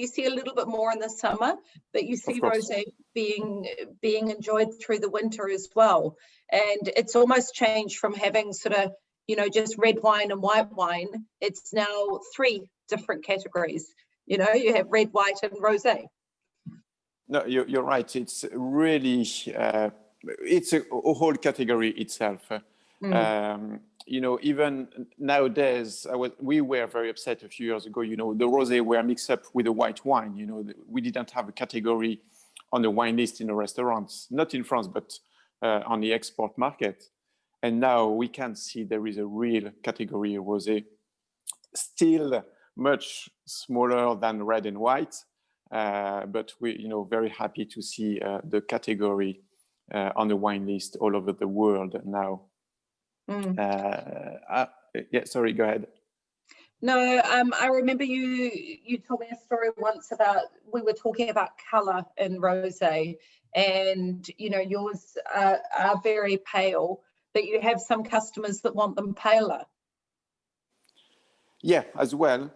S1: see a little bit more in the summer, but you see rosé being enjoyed through the winter as well. And it's almost changed from having sort of, you know, just red wine and white wine. It's now 3 different categories. You know, you have red, white, and rosé.
S6: No, you're right. It's really, it's a whole category itself. You know, even nowadays, we were very upset a few years ago, you know, the rosé were mixed up with the white wine. You know, we didn't have a category on the wine list in the restaurants, not in France, but on the export market. And now we can see there is a real category of rosé, still much smaller than red and white. But we, you know, very happy to see the category on the wine list all over the world now. Yeah, sorry, go ahead.
S1: No, I remember you told me a story once about, we were talking about color in rosé, and you know, yours are very pale, but you have some customers that want them paler.
S6: Yeah, as well.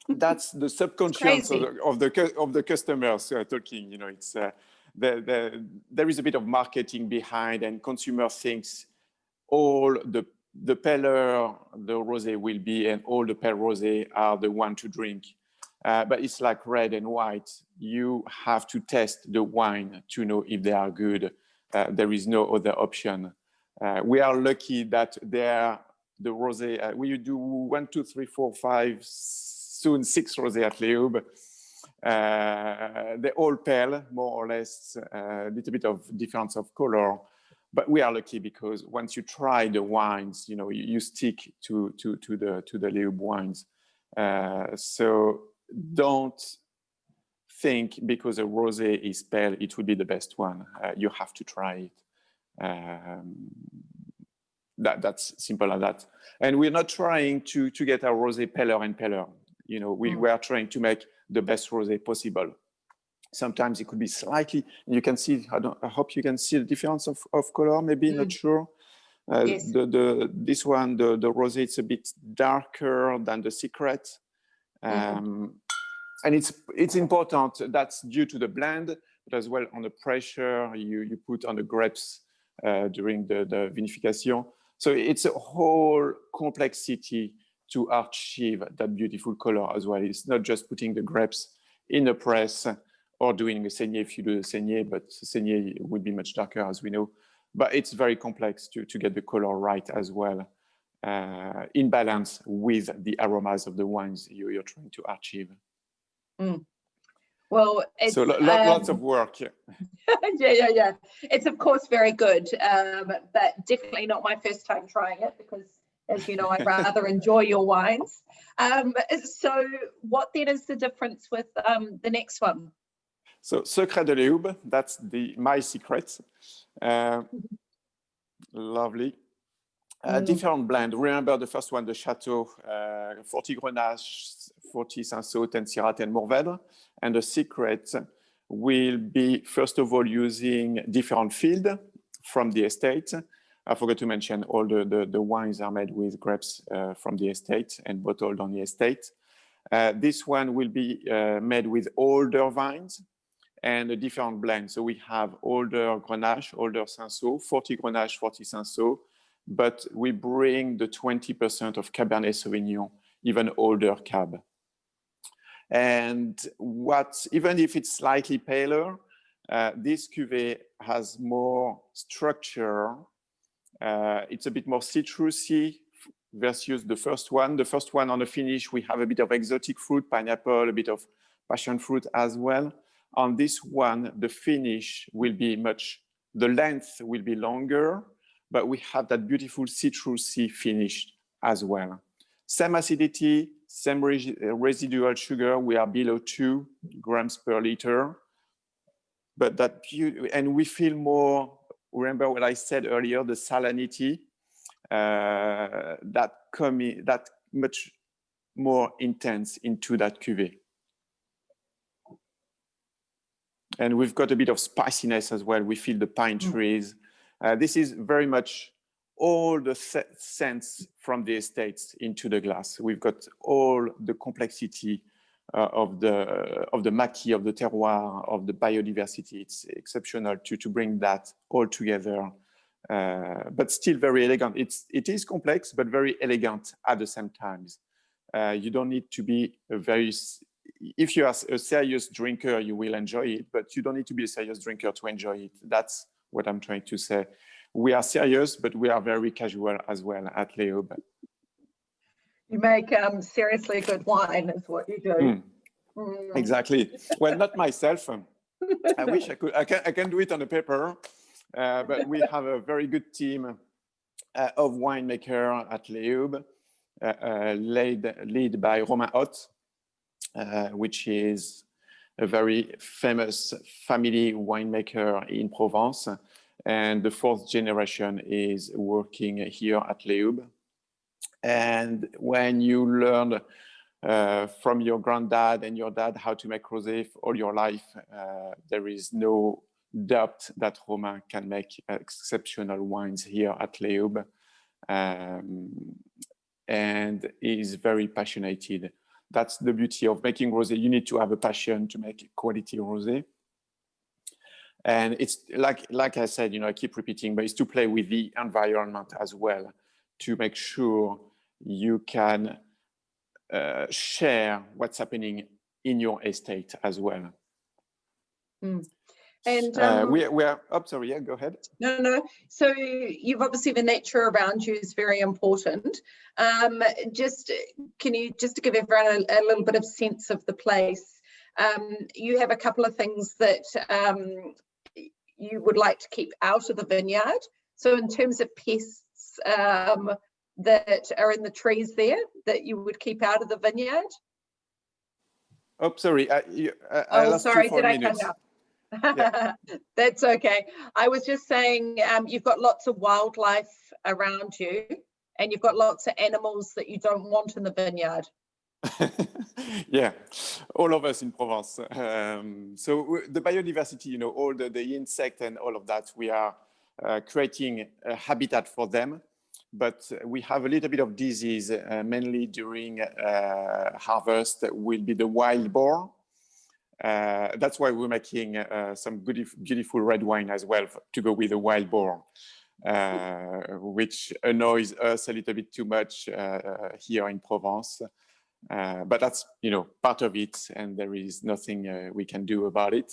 S6: That's the subconscious of the customers talking. You know, it's there is a bit of marketing behind, and consumer thinks all the paler the rosé will be, and all the pale rosé are the one to drink. But it's like red and white. You have to test the wine to know if they are good. There is no other option. We are lucky that the rosé, we do 1, 2, 3, 4, 5, soon 6 rosé at Leoube. They're all pale, more or less, a little bit of difference of color. But we are lucky because once you try the wines, you know, you stick to the Leoube wines. So don't think because a rosé is pale, it will be the best one. You have to try it. That's simple as that. And we're not trying to get our rosé paler and paler. You know, we are trying to make the best rosé possible. Sometimes it could be slightly, you can see, I hope you can see the difference of color, maybe, not sure. Yes. This one, the rosé, it's a bit darker than the Secret. And it's important, that's due to the blend, but as well on the pressure you put on the grapes during the vinification. So it's a whole complexity to achieve that beautiful color as well. It's not just putting the grapes in the press or doing a saignée if you do the saignée, but saignée would be much darker, as we know. But it's very complex to get the color right as well, in balance with the aromas of the wines you're trying to achieve.
S1: Well, it's,
S6: so lots of work. Yeah.
S1: yeah. It's of course very good, but definitely not my first time trying it because, as you know, I rather enjoy your wines. So what then is the difference with the next one?
S6: So Secret de Leoube, that's my secret. Lovely. Different blend. Remember the first one, the Chateau, 40 Grenache, 40 Cinsault, 10 Syrah, 10 Mourvèdre. And the Secret will be, first of all, using different field from the estate. I forgot to mention all the wines are made with grapes from the estate and bottled on the estate. This one will be made with older vines and a different blend. So we have older Grenache, older Cinsault, 40 Grenache, 40 Cinsault, but we bring the 20% of Cabernet Sauvignon, even older Cab. And even if it's slightly paler, this cuvée has more structure. It's a bit more citrusy versus the first one. The first one on the finish, we have a bit of exotic fruit, pineapple, a bit of passion fruit as well. On this one, the finish will be much The length will be longer, but we have that beautiful citrusy finish as well. Same acidity, same residual sugar. We are below 2 grams per liter. But that and we feel more, remember what I said earlier, the salinity, that much more intense into that cuvée. And we've got a bit of spiciness as well. We feel the pine trees. This is very much all the scents from the estates into the glass. We've got all the complexity of the maquis, of the terroir, of the biodiversity. It's exceptional to bring that all together, but still very elegant. It is complex, but very elegant at the same time. You don't need to be if you are a serious drinker, you will enjoy it, but you don't need to be a serious drinker to enjoy it. That's what I'm trying to say. We are serious, but we are very casual as well at Leoube.
S1: You make seriously good wine, is what you do.
S6: Exactly. Well, not myself. I wish I could. I can do it on the paper, but we have a very good team of winemakers at Leoube, led by Romain Haut, which is a very famous family winemaker in Provence. And the 4th generation is working here at Leoube. And when you learn from your granddad and your dad how to make rosé all your life, there is no doubt that Romain can make exceptional wines here at Leoube. And is very passionate. That's the beauty of making rosé. You need to have a passion to make quality rosé. And it's like I said, I keep repeating, but it's to play with the environment as well, to make sure you can share what's happening in your estate as well.
S1: And
S6: we are. Oh, sorry. Yeah, go ahead.
S1: No. So you've obviously, the nature around you is very important. Can you just to give everyone a little bit of sense of the place? You have a couple of things that you would like to keep out of the vineyard. So in terms of pests that are in the trees there, that you would keep out of the vineyard.
S6: Oh, sorry. I lost
S1: sorry.
S6: you for
S1: Did
S6: a
S1: I
S6: minute.
S1: cut out?
S6: Yeah.
S1: That's okay. I was just saying you've got lots of wildlife around you, and you've got lots of animals that you don't want in the vineyard.
S6: Yeah, all of us in Provence. So the biodiversity, all the insect and all of that, we are creating a habitat for them. But we have a little bit of disease, mainly during harvest, will be the wild boar. That's why we're making some beautiful red wine as well to go with the wild boar, which annoys us a little bit too much here in Provence. But that's, part of it, and there is nothing we can do about it.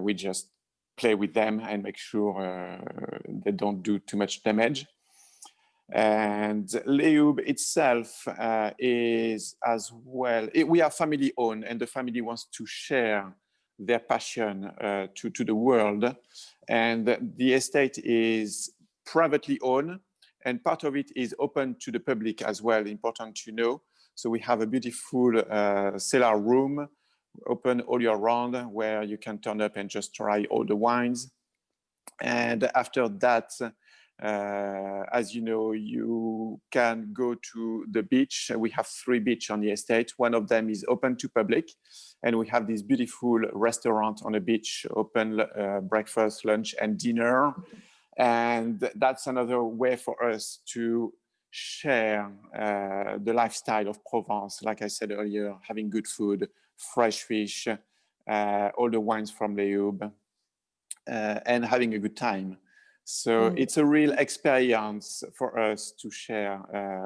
S6: We just play with them and make sure they don't do too much damage. And Leoube itself is as well, we are family owned, and the family wants to share their passion to the world. And the estate is privately owned, and part of it is open to the public as well, important to know. So we have a beautiful cellar room open all year round where you can turn up and just try all the wines. And after that, as you know, you can go to the beach. We have 3 beaches on the estate. One of them is open to public, and we have this beautiful restaurant on the beach, open breakfast, lunch, and dinner. And that's another way for us to share the lifestyle of Provence. Like I said earlier, having good food, fresh fish, all the wines from Leoube, and having a good time. So it's a real experience for us to share.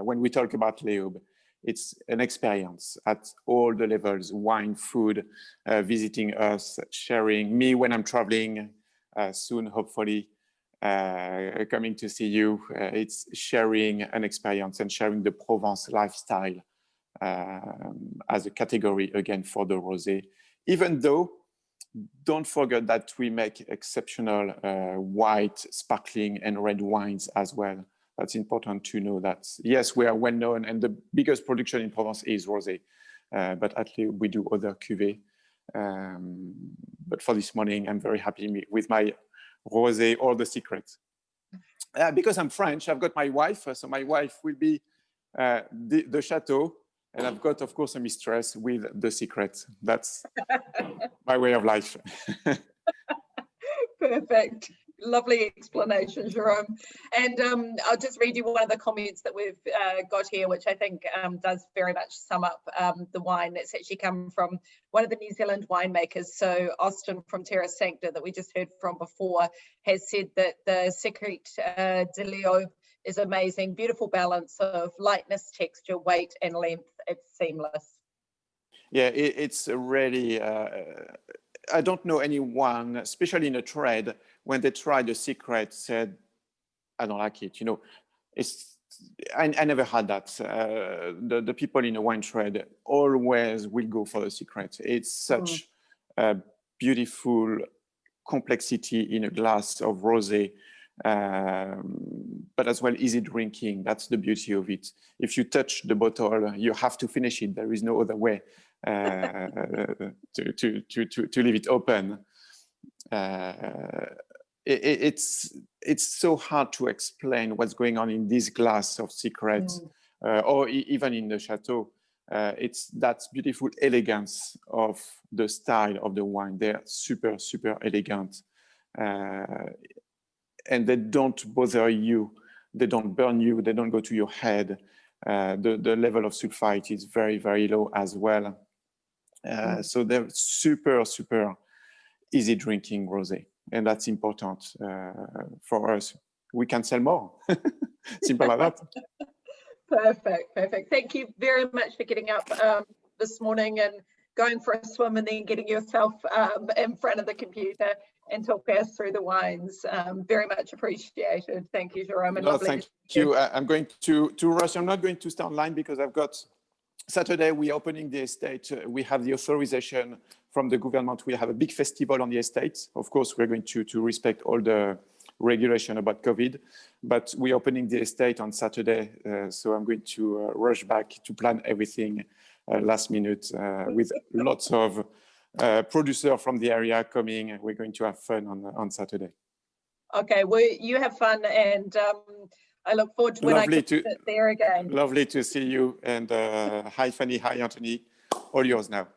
S6: When we talk about Leoube, it's an experience at all the levels: wine, food, visiting us, sharing. Me when I'm traveling, soon hopefully coming to see you. It's sharing an experience and sharing the Provence lifestyle as a category again for the rosé. Even though don't forget that we make exceptional white, sparkling, and red wines as well. That's important to know that, yes, we are well known, and the biggest production in Provence is rosé, but at least we do other cuvées. But for this morning, I'm very happy with my rosé or the secret. Because I'm French, I've got my wife, so my wife will be the chateau, and I've got, of course, a mistress with the secret. That's my way of life.
S1: Perfect. Lovely explanation, Jerome. And I'll just read you one of the comments that we've got here, which I think does very much sum up the wine. It's actually come from one of the New Zealand winemakers. So Austin from Terra Sancta, that we just heard from before, has said that the Secret de Leoube is amazing. Beautiful balance of lightness, texture, weight, and length. It's seamless.
S6: Yeah, it's really, I don't know anyone, especially in a trade, when they tried the secret, said, I don't like it. You know, I never had that. The people in the wine trade always will go for the secret. It's such a beautiful complexity in a glass of rosé, but as well easy drinking. That's the beauty of it. If you touch the bottle, you have to finish it. There is no other way to leave it open. It's so hard to explain what's going on in this glass of secret, or even in the chateau. It's that beautiful elegance of the style of the wine. They're super, super elegant. And they don't bother you. They don't burn you. They don't go to your head. The level of sulfite is very, very low as well. So they're super, super easy drinking rosé. And that's important for us. We can sell more. Simple like that.
S1: Perfect, perfect. Thank you very much for getting up this morning and going for a swim and then getting yourself in front of the computer and talk us through the wines. Very much appreciated. Thank you, Jerome.
S6: No, thank you. I'm going to rush. I'm not going to stay online because I've got Saturday, we're opening the estate. We have the authorization from the government. We have a big festival on the estate. Of course, we're going to respect all the regulation about COVID, but we're opening the estate on Saturday. So I'm going to rush back to plan everything last minute with lots of producers from the area coming. We're going to have fun on Saturday.
S1: Okay, well, you have fun, and I look forward to when I get there again.
S6: Lovely to see you. And hi, Fanny. Hi, Anthony. All yours now.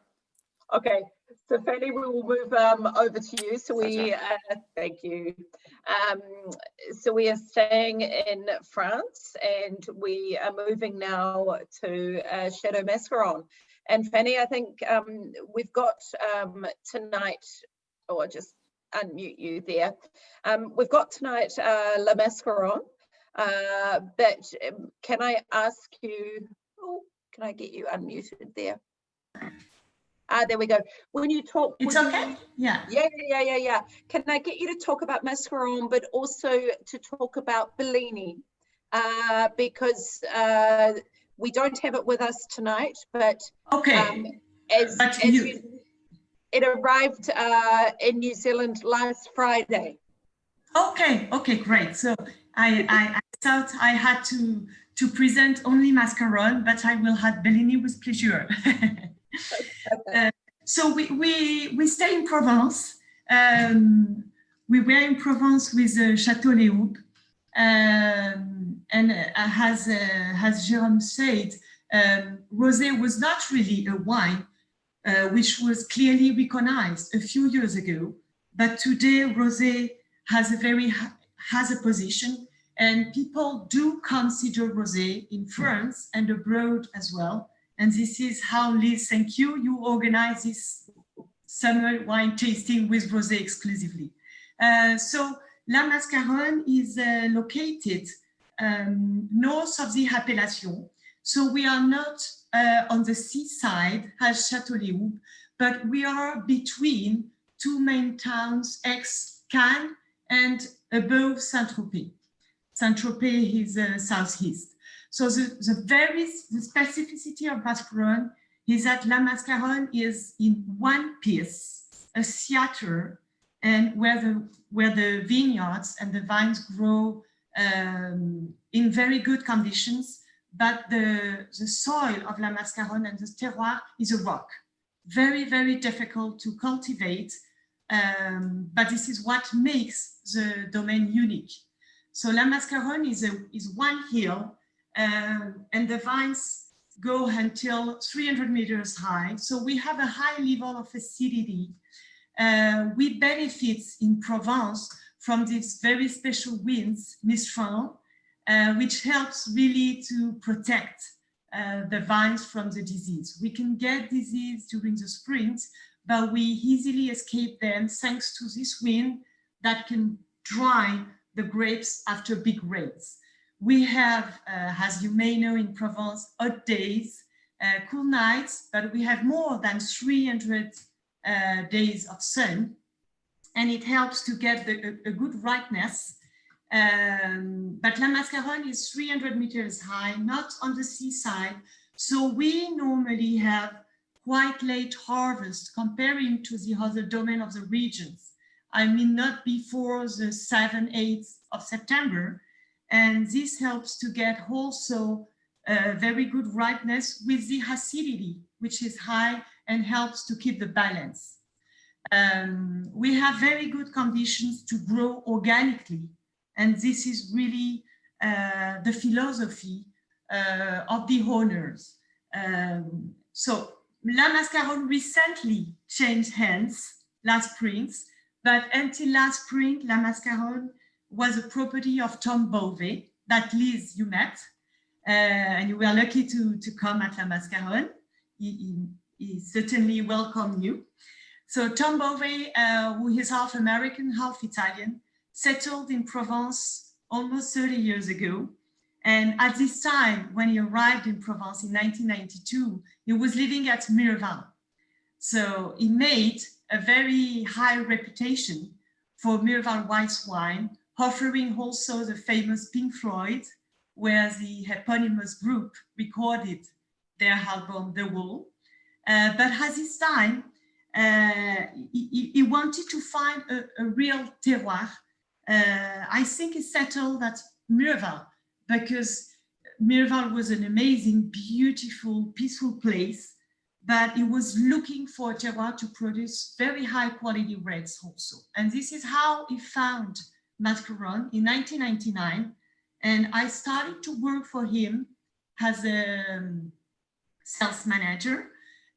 S1: Okay, so Fanny, we will move over to you. So we, thank you. So we are staying in France, and we are moving now to Chateau Mascaronne. And Fanny, I think we've got tonight, or just unmute you there. We've got tonight La Mascaronne. But can I ask you, can I get you unmuted there? There we go. When you talk,
S7: it's okay. Yeah.
S1: Can I get you to talk about Mascaronne, but also to talk about Bellini, because we don't have it with us tonight, but
S7: okay.
S1: It arrived in New Zealand last Friday.
S7: Okay, great. So I thought I had to present only Mascaronne, but I will have Bellini with pleasure. So we stay in Provence. We were in Provence with Chateau Leoube, and as Jerome said, rosé was not really a wine which was clearly recognized a few years ago, but today rosé has a position, and people do consider rosé in France and abroad as well. And this is how, Liz, thank you, you organize this summer wine tasting with rosé exclusively. So La Mascaronne is located north of the appellation. So we are not on the seaside as Chateau Leoube, but we are between two main towns, Aix-Cannes and above Saint-Tropez. Saint-Tropez is southeast. So the specificity of Mascaronne is that La Mascaronne is in one piece, a theater, and where the vineyards and the vines grow in very good conditions, but the soil of La Mascaronne and the terroir is a rock. Very, very difficult to cultivate, but this is what makes the domain unique. So La Mascaronne is one hill, and the vines go until 300 meters high. So we have a high level of acidity. We benefit in Provence from these very special winds, Mascaronne, which helps really to protect the vines from the disease. We can get disease during the springs, but we easily escape them thanks to this wind that can dry the grapes after big rains. We have, as you may know in Provence, hot days, cool nights, but we have more than 300 days of sun, and it helps to get a good ripeness. But La Mascaronne is 300 meters high, not on the seaside. So we normally have quite late harvest comparing to the other domain of the regions. I mean, not before the 7th, 8th of September. And this helps to get also very good ripeness with the acidity, which is high and helps to keep the balance. We have very good conditions to grow organically. And this is really the philosophy of the owners. So La Mascaronne recently changed hands last spring, but until last spring, La Mascaronne was a property of Tom Beauvais that Liz you met, and you were lucky to come at La Mascaronne. He certainly welcomed you. So Tom Beauvais, who is half American, half Italian, settled in Provence almost 30 years ago. And at this time, when he arrived in Provence in 1992, he was living at Miraval. So he made a very high reputation for Miraval white wine, offering also the famous Pink Floyd, where the eponymous group recorded their album, The Wall. But at this time, he wanted to find a real terroir. I think he settled at Miraval because Miraval was an amazing, beautiful, peaceful place, but he was looking for a terroir to produce very high quality reds also. And this is how he found Mascaronne in 1999. And I started to work for him as a sales manager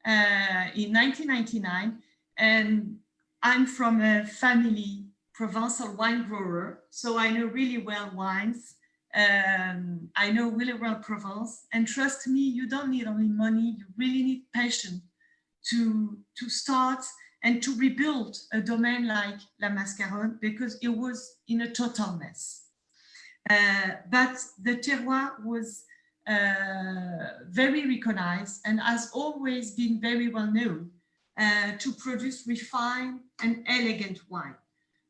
S7: in 1999. And I'm from a family Provençal wine grower, so I know really well wines. I know really well Provence, and trust me, you don't need only money, you really need passion to start and to rebuild a domain like La Mascaronne, because it was in a total mess. But the terroir was very recognized and has always been very well known to produce refined and elegant wine.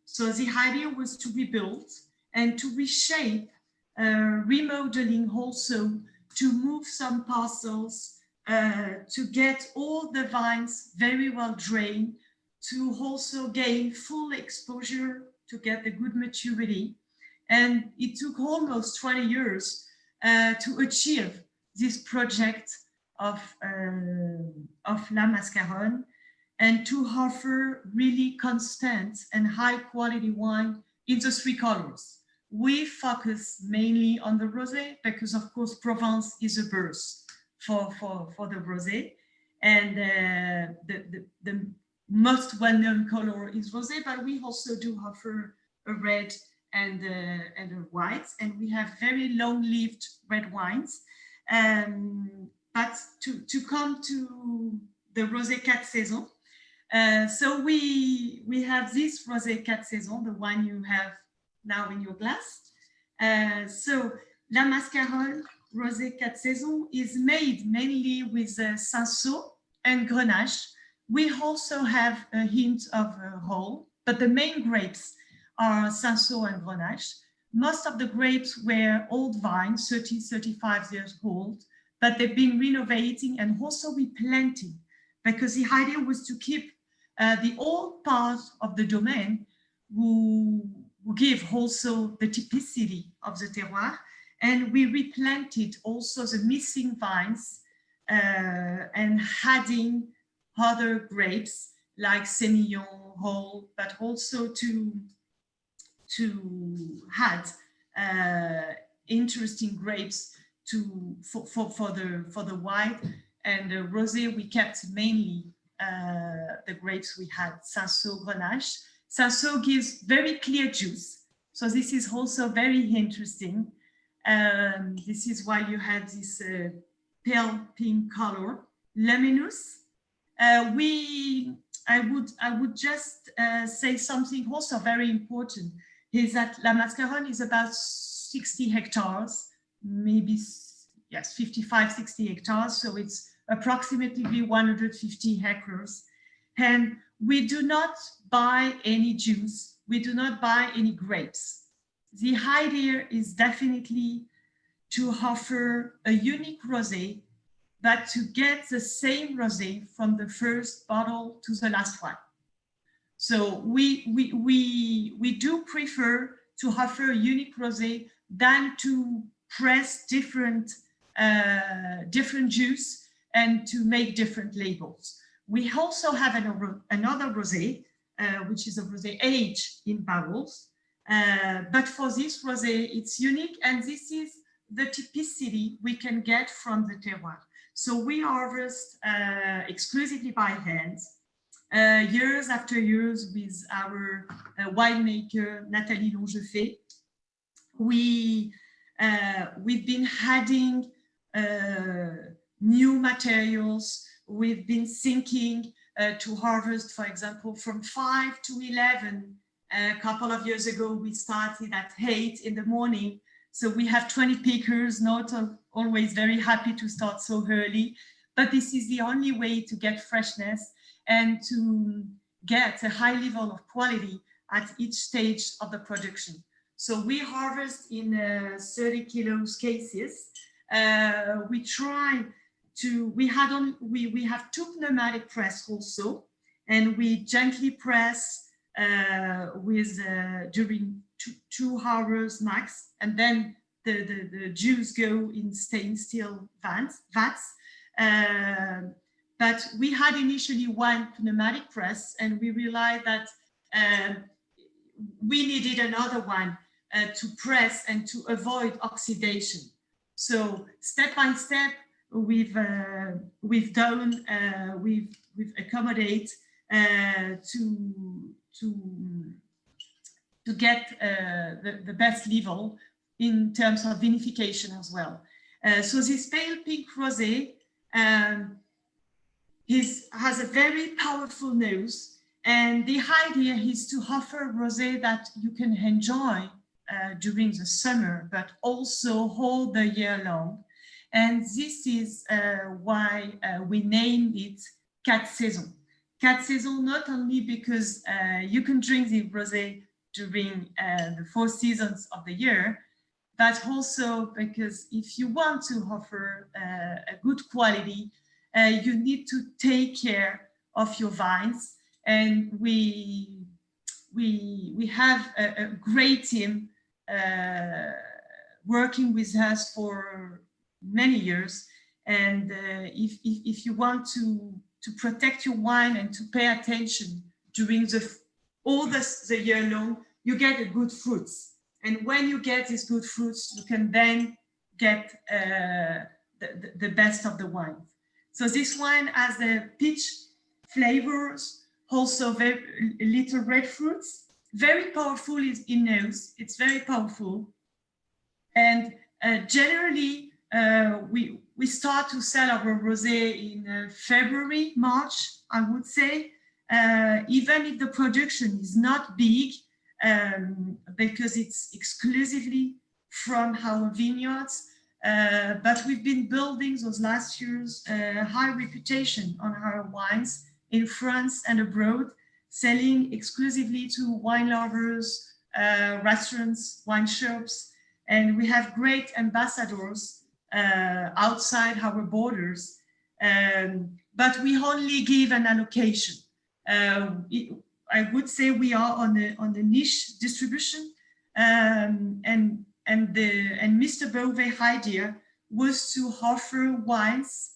S7: So the idea was to rebuild and to reshape, remodeling also, to move some parcels, to get all the vines very well drained, to also gain full exposure to get the good maturity. And it took almost 20 years to achieve this project of La Mascaronne, and to offer really constant and high quality wine in the three colors. We focus mainly on the rosé because, of course, Provence is a birth for the rosé, and the most well-known color is rosé, but we also do offer a red and a white, and we have very long-lived red wines. But to come to the rosé 4 saisons, so we have this rosé 4 saisons, the one you have now in your glass. So La Mascaronne rosé 4 saisons is made mainly with Cinsault and Grenache. We also have a hint of Haut, but the main grapes are Cinsault and Grenache. Most of the grapes were old vines, 30, 35 years old, but they've been renovating and also replanting, because the idea was to keep the old part of the domain who give also the typicity of the terroir. And we replanted also the missing vines and adding other grapes like Semillon, Haut, but also to add interesting grapes for the white. And the rosé, we kept mainly the grapes we had, Cinsault, Grenache. Cinsault gives very clear juice. So this is also very interesting. This is why you had this pale pink color. Luminous. I would just say something also very important, is that La Mascaronne is about 60 hectares, maybe, yes, 55, 60 hectares. So it's approximately 150 hectares. And we do not buy any juice. We do not buy any grapes. The idea is definitely to offer a unique rosé, but to get the same rosé from the first bottle to the last one. So we do prefer to offer a unique rosé than to press different juice and to make different labels. We also have another rosé, which is a rosé aged in barrels. But for this rosé, it's unique, and this is the typicity we can get from the terroir. So we harvest exclusively by hand, years after years with our winemaker, Nathalie Longefet. We've been adding new materials. We've been thinking to harvest, for example, from 5 to 11. A couple of years ago, we started at 8 in the morning. So we have 20 pickers, not always very happy to start so early, but this is the only way to get freshness and to get a high level of quality at each stage of the production. So we harvest in 30 kilos cases. We try to, we have 2 pneumatic press also, and we gently press during 2 hours max, and then the juice go in stainless steel vats. But we had initially 1 pneumatic press, and we realized that we needed another one to press and to avoid oxidation. So step by step, we've accommodate to get the best level in terms of vinification as well. So this pale pink rosé has a very powerful nose, and the idea is to offer rosé that you can enjoy during the summer, but also all the year long. And this is why we named it 4 Saisons. 4 Saisons, not only because you can drink the rosé during the 4 seasons of the year, but also because if you want to offer a good quality, you need to take care of your vines. And we have a great team working with us for many years. And if you want to protect your wine and to pay attention during all the year long, you get a good fruits. And when you get these good fruits, you can then get the best of the wine. So this wine has the peach flavors, also very little red fruits, very powerful in nose. It's very powerful. And generally, we start to sell our rosé in February, March, I would say, even if the production is not big, because it's exclusively from our vineyards. But we've been building those last years high reputation on our wines in France and abroad, selling exclusively to wine lovers, restaurants, wine shops, and we have great ambassadors outside our borders. But we only give an allocation. I would say we are on the niche distribution, and Mr. Beauvais' idea was to offer wines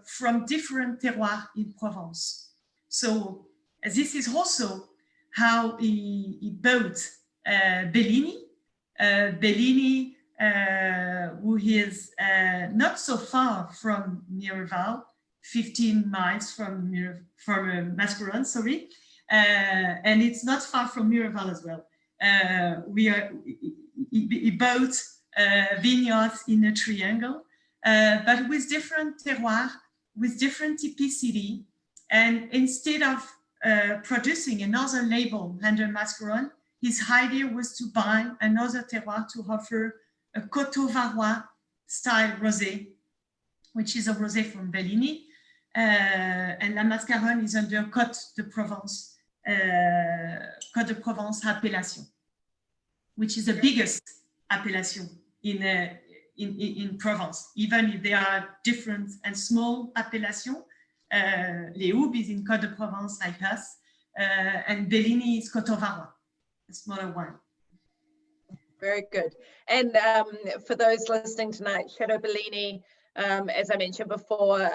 S7: from different terroirs in Provence. So this is also how he bought Bellini. Bellini, who is not so far from Miraval, 15 miles from Mascaronne, sorry, and it's not far from Miraval as well. He bought vineyards in a triangle, but with different terroirs, with different typicity, and instead of producing another label under Mascaronne, his idea was to buy another terroir to offer a Coteau Varois style rosé, which is a rosé from Bellini, and La Mascaronne is under Côte de Provence appellation, which is the biggest appellation in Provence, even if they are different and small appellations. Leoube is in Côte de Provence like us, and Bellini is Coteau Varois, a smaller one.
S1: Very good. And for those listening tonight, Chateau Bellini, as I mentioned before,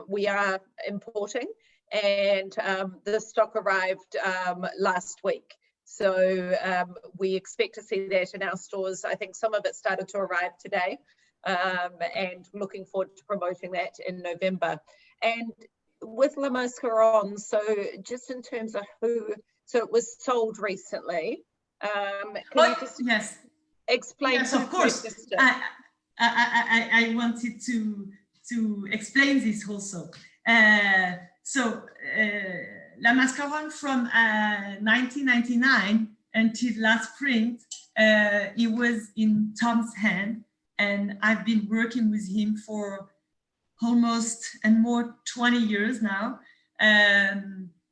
S1: we are importing, and the stock arrived last week. So we expect to see that in our stores. I think some of it started to arrive today, and looking forward to promoting that in November. And with La Mascaronne, so just in terms of who, so it was sold recently. Can you just explain?
S7: Yes, of course. I wanted to explain this also. La Mascaronne from 1999 until last spring, it was in Tom's hand, and I've been working with him for almost and more 20 years now.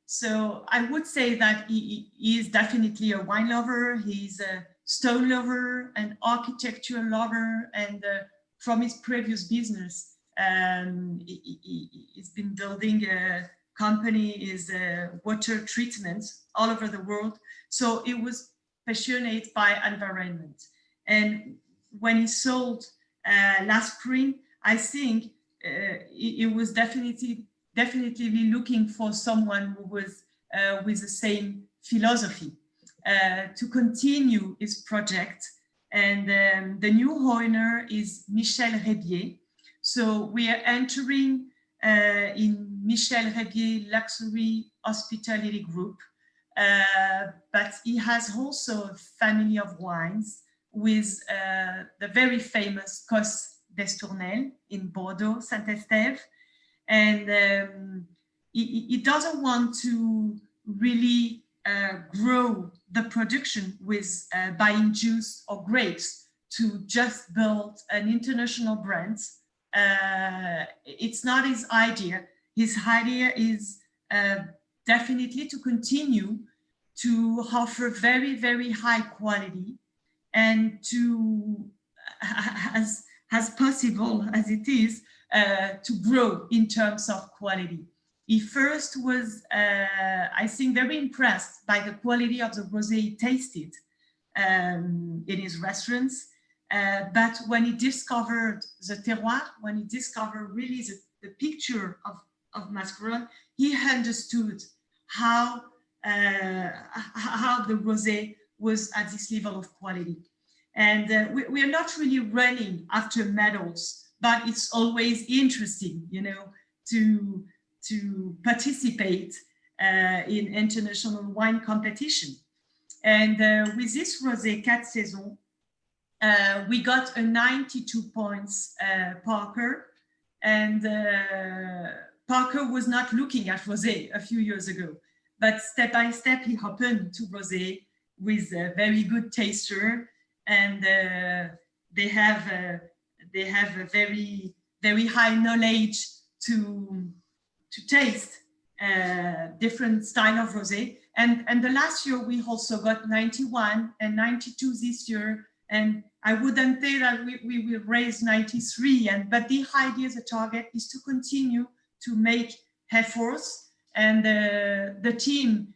S7: So I would say that he is definitely a wine lover. He's a stone lover, an architecture lover, and from his previous business, he's been building a company, is water treatment all over the world. So he was passionate by environment. And when he sold last spring, I think he was definitely looking for someone who was with the same philosophy to continue his project. And the new owner is Michel Rébier. So we are entering in Michel Rébier Luxury Hospitality Group, but he has also a family of wines with the very famous Cos d'Estournel in Bordeaux, Saint-Estève. And he doesn't want to really grow the production with buying juice or grapes to just build an international brand. It's not his idea. His idea is definitely to continue to offer very, very high quality, and to, as possible as it is, to grow in terms of quality. He first was, I think, very impressed by the quality of the rosé he tasted in his restaurants. But when he discovered the terroir, when he discovered really the picture of Mascaronne, he understood how the rosé was at this level of quality. And we are not really running after medals, but it's always interesting, you know, to participate in international wine competition. And with this rosé 4 Saisons, we got a 92 points Parker, and Parker was not looking at rosé a few years ago, but step by step he opened to rosé with a very good taster, and they have a very, very high knowledge to taste different style of rosé. And the last year we also got 91 and 92 this year. And I wouldn't say that we will raise 93, but the idea, the target is to continue to make efforts and the team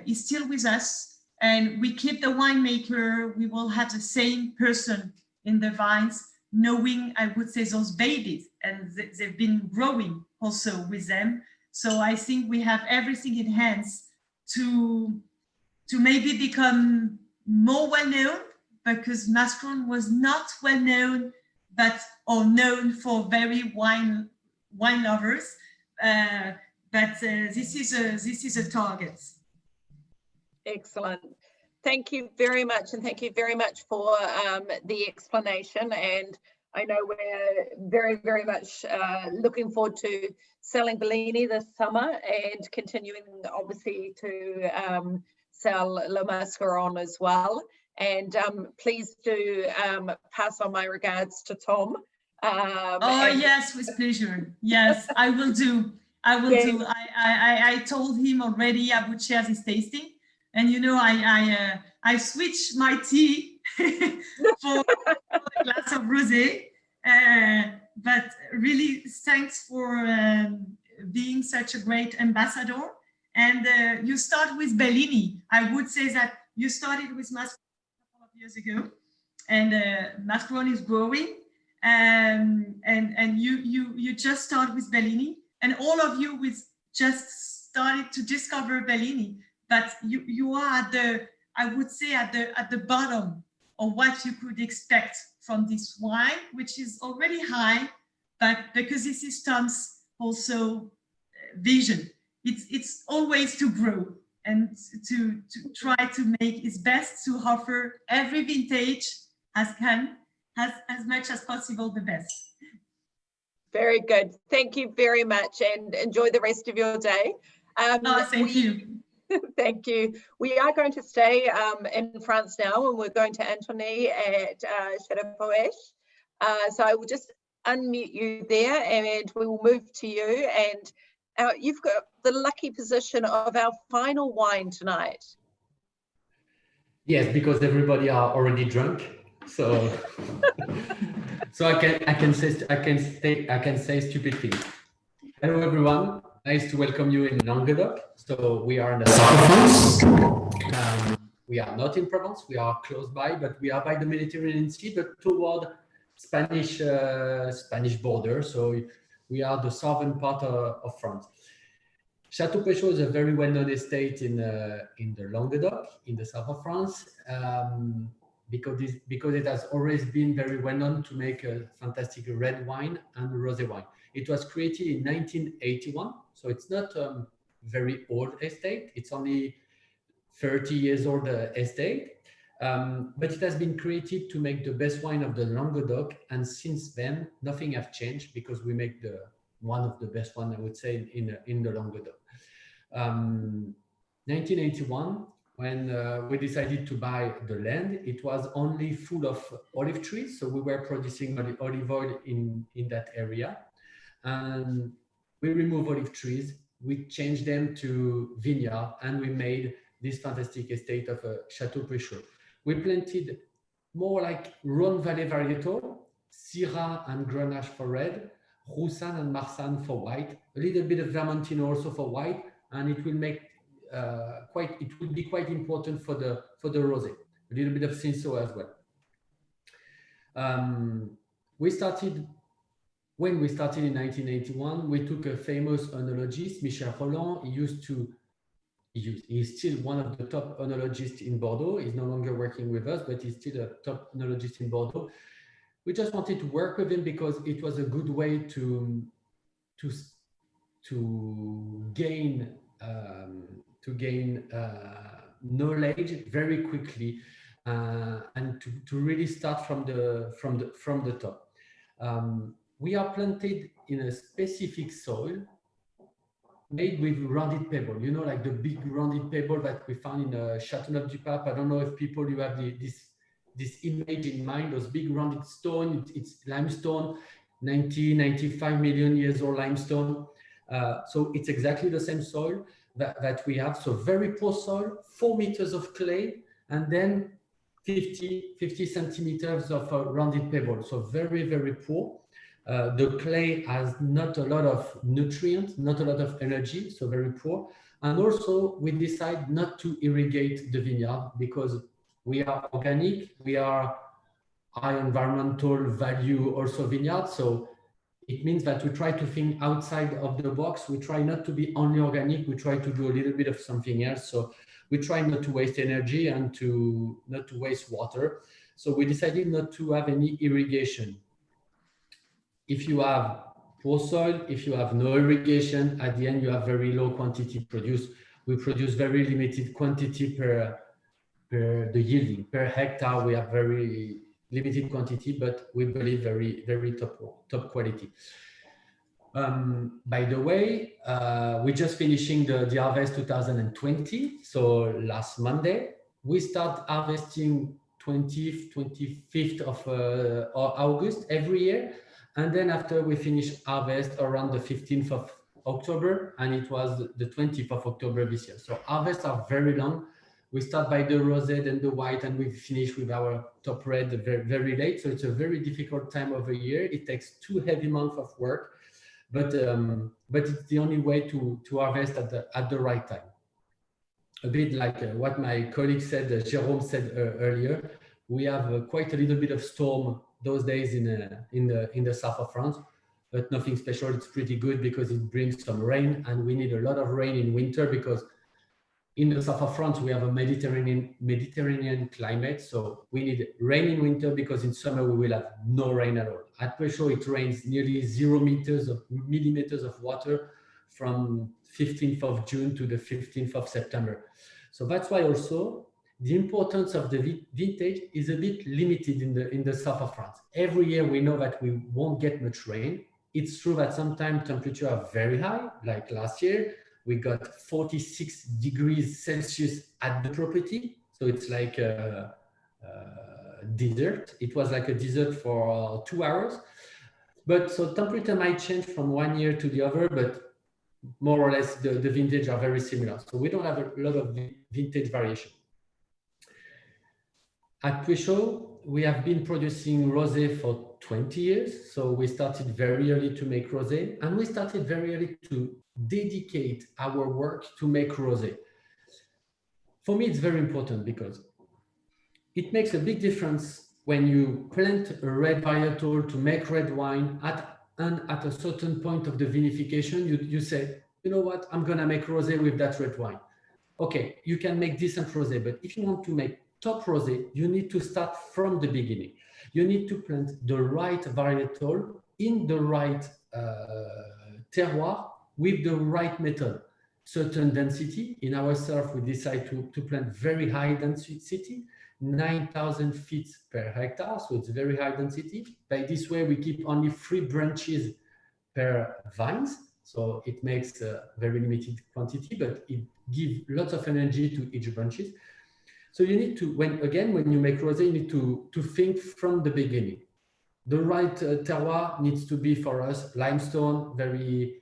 S7: is still with us, and we keep the winemaker. We will have the same person in the vines, knowing, I would say, those babies, and they've been growing also with them. So I think we have everything in hands to maybe become more well-known, because Mascaronne was not well-known, or known for very wine lovers. But this is a target.
S1: Excellent. Thank you very much, and thank you very much for the explanation. And I know we're very, very much looking forward to selling Bellini this summer and continuing, obviously, to sell Le Mascaronne as well. And please do pass on my regards to Tom.
S7: Yes, with pleasure. Yes, I will do. I will do. I told him already I would share this tasting, and you know, I switched my tea for a glass of rosé. But really, thanks for being such a great ambassador. And you start with Bellini. I would say that you started with Mascaronne a couple of years ago, and Mascaronne is growing. And you just start with Bellini, and all of you just started to discover Bellini. But you are at the, I would say, at the bottom of what you could expect from this wine, which is already high, but because this is Tom's also vision, it's always to grow and to try to make his best to offer every vintage as much as possible the best.
S1: Very good. Thank you very much, and enjoy the rest of your day.
S7: Thank you.
S1: Thank you. We are going to stay in France now, and we're going to Antony at Chateau Puech. So I will just unmute you there, and we will move to you. And you've got the lucky position of our final wine tonight.
S8: Yes, because everybody are already drunk. So, so I can say stupid things. Hello everyone, nice to welcome you in Languedoc. So we are in the south of France. We are not in Provence. We are close by, but we are by the Mediterranean Sea, but toward Spanish border. So we are the southern part of France. Chateau Puech Haut is a very well-known estate in the Languedoc, in the south of France. Because it has always been very well known to make a fantastic red wine and rosé wine. It was created in 1981, so it's not a very old estate. It's only 30 years old estate, but it has been created to make the best wine of the Languedoc, and since then nothing has changed because we make one of the best one, I would say, in the Languedoc. 1981. When we decided to buy the land, it was only full of olive trees. So we were producing olive oil in that area. And we removed olive trees, we changed them to vineyard, and we made this fantastic estate of Chateau Puech Haut. We planted more like Rhône Valley varietal, Syrah and Grenache for red, Roussanne and Marsanne for white, a little bit of Vermentino also for white, and it will make it will be quite important for the rosé. A little bit of Cinsault as well. When we started in 1981, we took a famous oenologist, Michel Roland. He's still one of the top oenologists in Bordeaux. He's no longer working with us, but he's still a top oenologist in Bordeaux. We just wanted to work with him because it was a good way to gain knowledge very quickly and to really start from the top. We are planted in a specific soil made with rounded pebble. You know, like the big rounded pebble that we found in Chateau Leoube. I don't know if people, you have this image in mind, those big rounded stone. It's limestone, 95 million years old limestone. So it's exactly the same soil that we have. So very poor soil, 4 meters of clay, and then 50 centimeters of rounded pebble. So very, very poor. The clay has not a lot of nutrients, not a lot of energy, so very poor. And also we decide not to irrigate the vineyard because we are organic, we are high environmental value also vineyard. So it means that we try to think outside of the box. We try not to be only organic. We try to do a little bit of something else. So we try not to waste energy and not to waste water. So we decided not to have any irrigation. If you have poor soil, if you have no irrigation, at the end you have very low quantity produced. We produce very limited quantity per the yielding. Per hectare, we have very limited quantity, but we believe very top quality. By the way, we're just finishing the harvest 2020. So last Monday, we start harvesting 20th, 25th of August every year. And then after we finish harvest around the 15th of October, and it was the 20th of October this year. So harvests are very long. We start by the rosé, then the white, and we finish with our top red very late. So it's a very difficult time of the year. It takes 2 heavy months of work, but it's the only way to harvest at the right time. A bit like what my colleague said, Jerome said earlier. We have quite a little bit of storm those days in the south of France, but nothing special. It's pretty good because it brings some rain, and we need a lot of rain in winter because in the south of France we have a Mediterranean climate, so we need rain in winter because in summer we will have no rain at all. At Puech Haut it rains nearly 0 millimeters of water from 15th of June to the 15th of September. So that's why also the importance of the vintage is a bit limited in the south of France. Every year we know that we won't get much rain. It's true that sometimes temperatures are very high, like last year. We got 46 degrees Celsius at the property. So it's like a desert. It was like a desert for 2 hours. But so temperature might change from one year to the other, but more or less the vintage are very similar. So we don't have a lot of vintage variation. At Puech Haut, we have been producing rosé for 20 years. So we started very early to make rosé, and we started very early to dedicate our work to make rosé. For me, it's very important because it makes a big difference when you plant a red varietal to make red wine and at a certain point of the vinification, you say, you know what, I'm gonna make rosé with that red wine. Okay, you can make decent rosé, but if you want to make top rosé, you need to start from the beginning. You need to plant the right varietal in the right terroir with the right method. Certain density. In ourselves, we decide to plant very high density, 9,000 feet per hectare, so it's very high density. By this way, we keep only 3 branches per vines, so it makes a very limited quantity, but it gives lots of energy to each branches. So you need to, when you make rosé, you need to think from the beginning. The right terroir needs to be for us limestone, very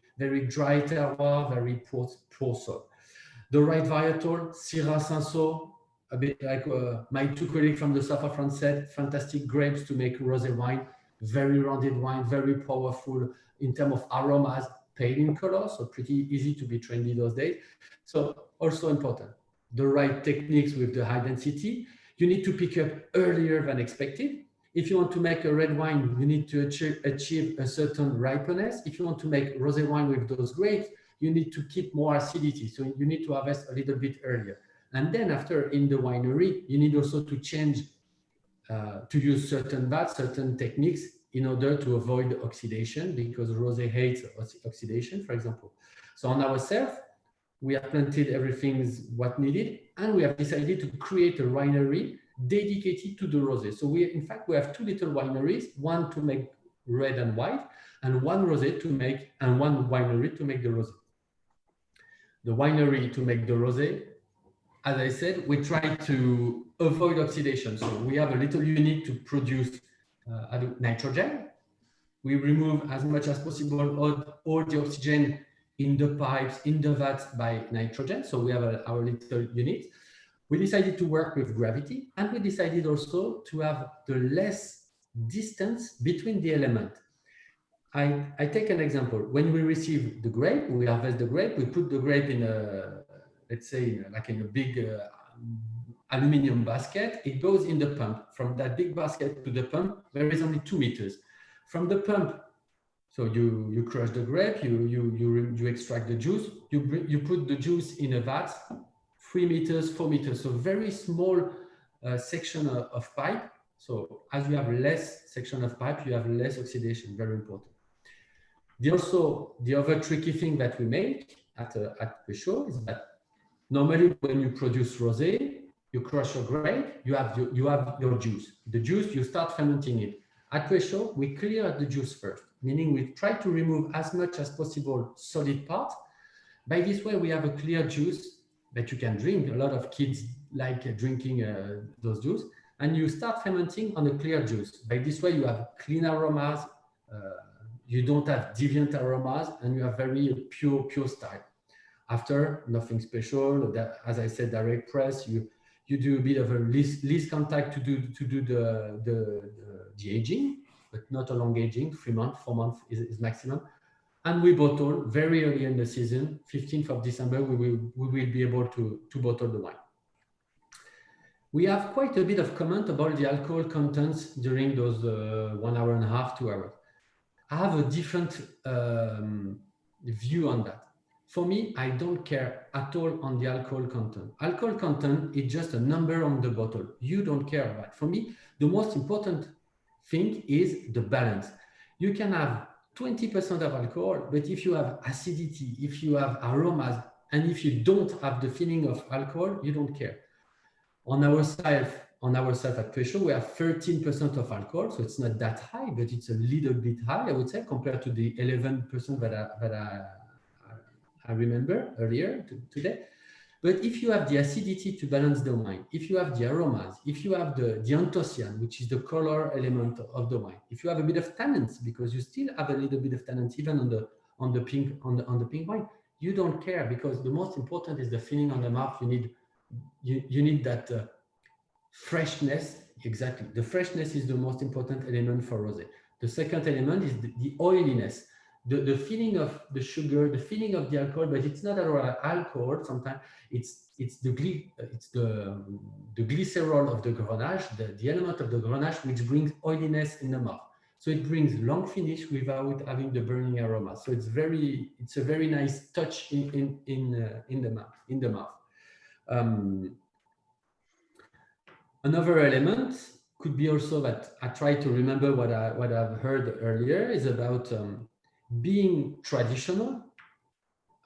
S8: dry terroir, very poor soil. The right varietal, Syrah Cinsault, a bit like my 2 colleagues from the south of France said, fantastic grapes to make rosé wine, very rounded wine, very powerful in terms of aromas, pale in color, so pretty easy to be trendy those days. So also important. The right techniques with the high density. You need to pick up earlier than expected. If you want to make a red wine, you need to achieve a certain ripeness. If you want to make rosé wine with those grapes, you need to keep more acidity. So you need to harvest a little bit earlier. And then after in the winery, you need also to change, to use certain vats, certain techniques in order to avoid oxidation, because rosé hates oxidation, for example. So on ourselves, we have planted everything what needed, and we have decided to create a winery dedicated to the rosé. So in fact, we have 2 little wineries, one to make red and white, and one rosé to make, and one winery to make the rosé. The winery to make the rosé, as I said, we try to avoid oxidation. So we have a little unit to produce nitrogen. We remove as much as possible all the oxygen in the pipes, in the vats by nitrogen. So we have our little unit. We decided to work with gravity, and we decided also to have the less distance between the elements. I take an example. When we receive the grape, we harvest the grape, we put the grape in a, let's say, like in a big aluminum basket. It goes in the pump. From that big basket to the pump, there is only 2 meters. From the pump, so you crush the grape, you extract the juice, you put the juice in a vat, 3 meters, 4 meters, so very small section of pipe. So as you have less section of pipe, you have less oxidation, very important. The other tricky thing that we make at Puech Haut is that normally when you produce rosé, you crush your grape, you have your juice. The juice, you start fermenting it. At Puech Haut, we clear the juice first, meaning we try to remove as much as possible solid part. By this way, we have a clear juice that you can drink. A lot of kids like drinking those juice. And you start fermenting on a clear juice. By this way, you have clean aromas, you don't have deviant aromas, and you have very pure style. After, nothing special. As I said, direct press. You do a bit of a least contact to do the aging, but not a long aging. 3 months, 4 months is maximum. And we bottle very early in the season. 15th of December, we will be able to bottle the wine. We have quite a bit of comment about the alcohol contents during those 1 hour and a half, 2 hours. I have a different view on that. For me, I don't care at all on the alcohol content. Alcohol content is just a number on the bottle. You don't care about it. For me, the most important thing is the balance. You can have 20% of alcohol, but if you have acidity, if you have aromas, and if you don't have the feeling of alcohol, you don't care. On ourselves at Puech Haut, we have 13% of alcohol, so it's not that high, but it's a little bit high, I would say, compared to the 11% that I remember earlier today. But if you have the acidity to balance the wine, if you have the aromas, if you have the anthocyane, which is the color element of the wine, if you have a bit of tannins, because you still have a little bit of tannins even on the pink wine, you don't care, because the most important is the feeling on the mouth. You need that freshness. Exactly, the freshness is the most important element for rosé. The second element is the oiliness. The feeling of the sugar, the feeling of the alcohol, but it's not alcohol. Sometimes it's the glycerol of the Grenache, the element of the Grenache, which brings oiliness in the mouth. So it brings long finish without having the burning aroma. So it's a very nice touch in the mouth. Another element could be also that I try to remember what I've heard earlier is about being traditional.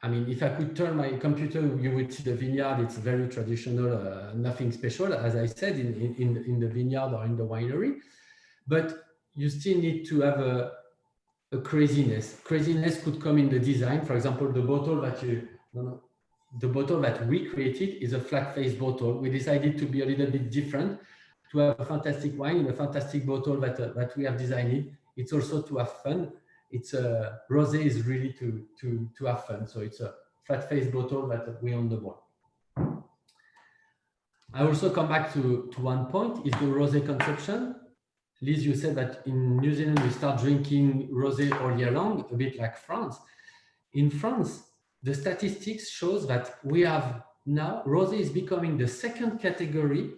S8: I mean, if I could turn my computer, you would see the vineyard. It's very traditional, nothing special, as I said, in the vineyard or in the winery. But you still need to have a craziness. Craziness could come in the design. For example, the bottle that we created is a flat-faced bottle. We decided to be a little bit different, to have a fantastic wine in a fantastic bottle that we have designed. It's also to have fun. It's a rosé is really to have fun. So it's a flat-faced bottle that we on the board. I also come back to one point, is the rosé consumption. Liz, you said that in New Zealand, we start drinking rosé all year long, a bit like France. In France, the statistics shows that we have now, rosé is becoming the second category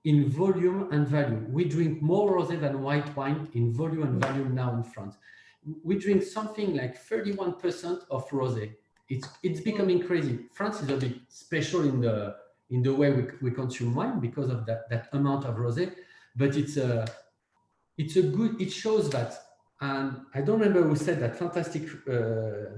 S8: in volume and value. We drink more rosé than white wine in volume and value now in France. We drink something like 31% of rosé. It's becoming crazy. France is a bit special in the way we consume wine because of that amount of rosé, but it shows that. And I don't remember who said that fantastic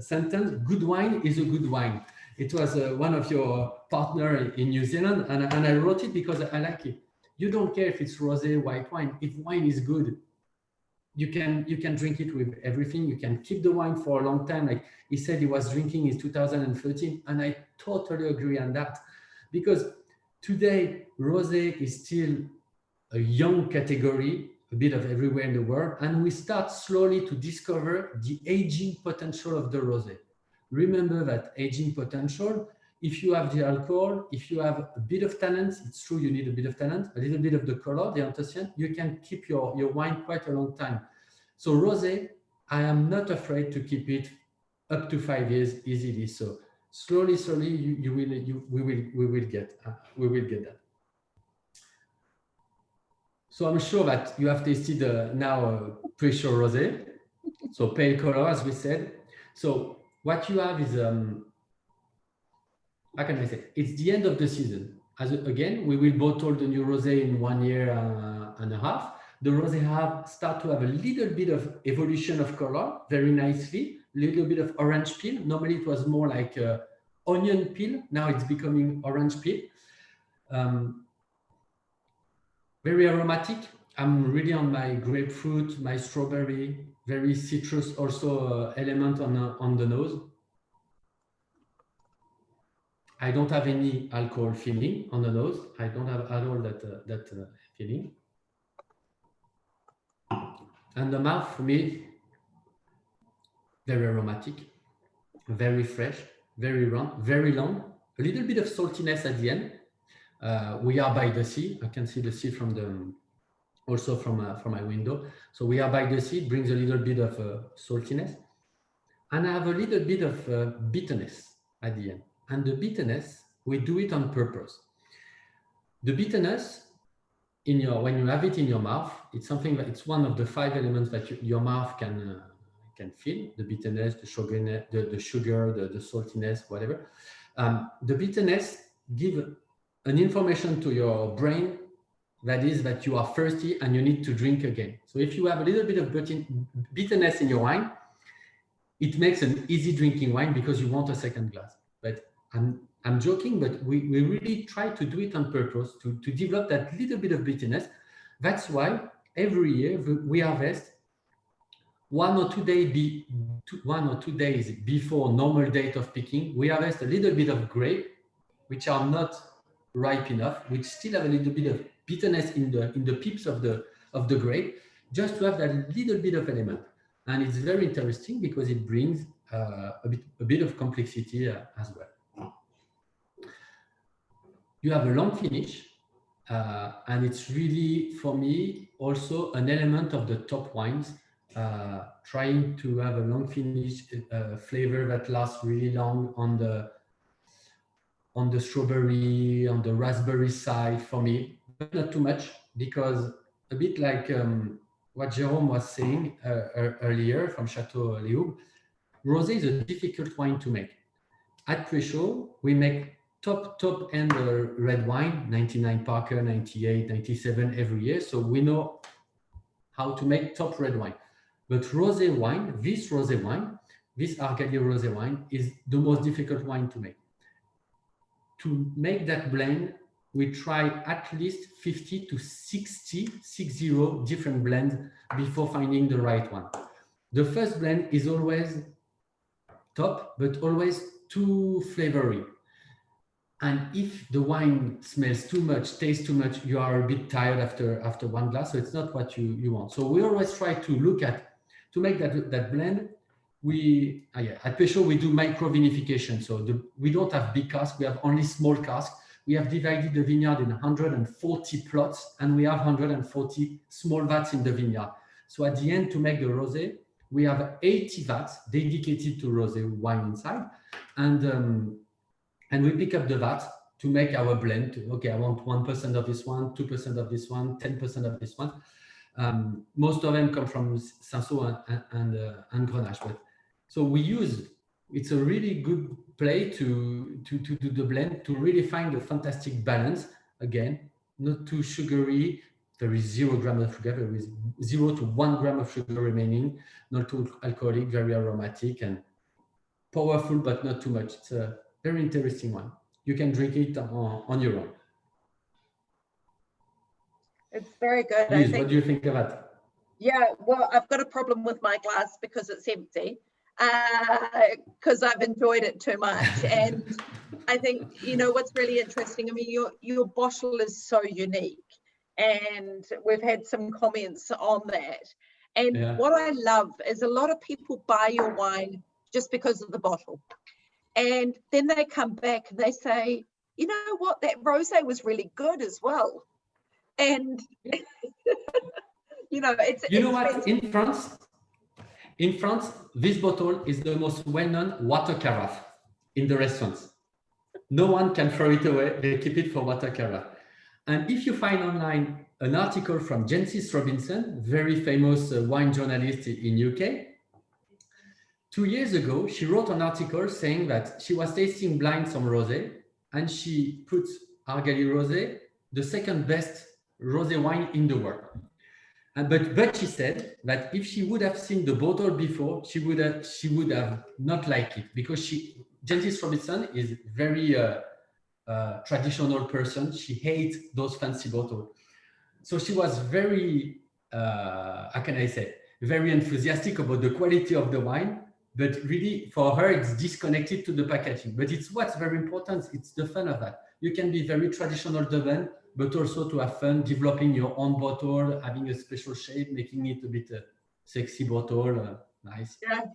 S8: sentence, good wine is a good wine. It was one of your partners in New Zealand, and I wrote it because I like it. You don't care if it's rosé, white wine. If wine is good, you can drink it with everything. You can keep the wine for a long time. Like he said, he was drinking in 2013, and I totally agree on that. Because today, rosé is still a young category, a bit of everywhere in the world, and we start slowly to discover the aging potential of the rosé. Remember that aging potential, if you have the alcohol, if you have a bit of tannins, it's true you need a bit of tannins, a little bit of the color, the anthocyane, you can keep your wine quite a long time. So rosé I am not afraid to keep it up to 5 years easily. So slowly, we will get that. So I'm sure that you have tasted now Puech Haut Rosé, so pale color, as we said. So what you have is, how can I say? It's the end of the season. Again, we will bottle the new rosé in 1 year and a half. The rosé start to have a little bit of evolution of color, very nicely, a little bit of orange peel. Normally it was more like onion peel. Now it's becoming orange peel. Very aromatic. I'm really on my grapefruit, my strawberry, very citrus also element on the nose. I don't have any alcohol feeling on the nose. I don't have at all that feeling. And the mouth, for me, very aromatic, very fresh, very round, very long. A little bit of saltiness at the end. We are by the sea. I can see the sea from my window. So we are by the sea. It brings a little bit of saltiness, and I have a little bit of bitterness at the end. And the bitterness, we do it on purpose. The bitterness when you have it in your mouth, it's something that it's one of the 5 elements that your mouth can feel: the bitterness, the sugar, the saltiness, whatever. The bitterness gives an information to your brain that you are thirsty and you need to drink again. So if you have a little bit of bitterness in your wine, it makes an easy drinking wine because you want a second glass. But I'm joking, but we really try to do it on purpose to develop that little bit of bitterness. That's why every year we harvest 1 or 2 days before normal date of picking. We harvest a little bit of grape, which are not ripe enough, which still have a little bit of bitterness in the pips of the grape, just to have that little bit of element. And it's very interesting because it brings a bit of complexity as well. You have a long finish, and it's really, for me, also an element of the top wines, trying to have a long finish flavor that lasts really long on the strawberry, on the raspberry side for me, but not too much, because a bit like what Jerome was saying earlier from Chateau Leoube, rosé is a difficult wine to make. At Puech Haut, we make top end red wine, 99 Parker, 98, 97 every year. So we know how to make top red wine. But rosé wine, this Argalier rosé wine is the most difficult wine to make. To make that blend, we try at least 50 to 60 different blends before finding the right one. The first blend is always top, but always too flavory. And if the wine smells too much, tastes too much, you are a bit tired after one glass. So it's not what you want. So we always try to make that blend. At Puech Haut, we do micro vinification. So we don't have big casks. We have only small casks. We have divided the vineyard in 140 plots, and we have 140 small vats in the vineyard. So at the end, to make the rosé, we have 80 vats dedicated to rosé wine inside, and we pick up the vats to make our blend. Okay, I want 1% of this one, 2% of this one, 10% of this one. Most of them come from Cinsault and Grenache. So it's a really good play to do the blend, to really find a fantastic balance. Again, not too sugary. There is 0 grams of sugar. There is 0 to 1 gram of sugar remaining. Not too alcoholic, very aromatic and powerful, but not too much. It's a very interesting one. You can drink it on your own.
S1: It's very good.
S8: Liz, what do you think of that?
S1: Yeah, well, I've got a problem with my glass because it's empty, because I've enjoyed it too much. And I think, what's really interesting, I mean, your bottle is so unique, and we've had some comments on that. And what I love is a lot of people buy your wine just because of the bottle. And then they come back and they say, you know what, that rosé was really good as well. And it's
S8: what, in in France, this bottle is the most well-known water carafe in the restaurants. No one can throw it away. They keep it for water carafe. And if you find online an article from Jancis Robinson, very famous wine journalist in UK, 2 years ago, she wrote an article saying that she was tasting blind some rosé, and she put Argali Rosé, the second best rosé wine in the world. But she said that if she would have seen the bottle before, she would have not liked it, because Jancis Robinson is very traditional person. She hates those fancy bottles. So she was very, how can I say, very enthusiastic about the quality of the wine, but really for her, it's disconnected to the packaging. But it's what's very important. It's the fun of that. You can be very traditional driven, but also to have fun developing your own bottle, having a special shape, making it a bit sexy bottle, nice.
S1: Yeah.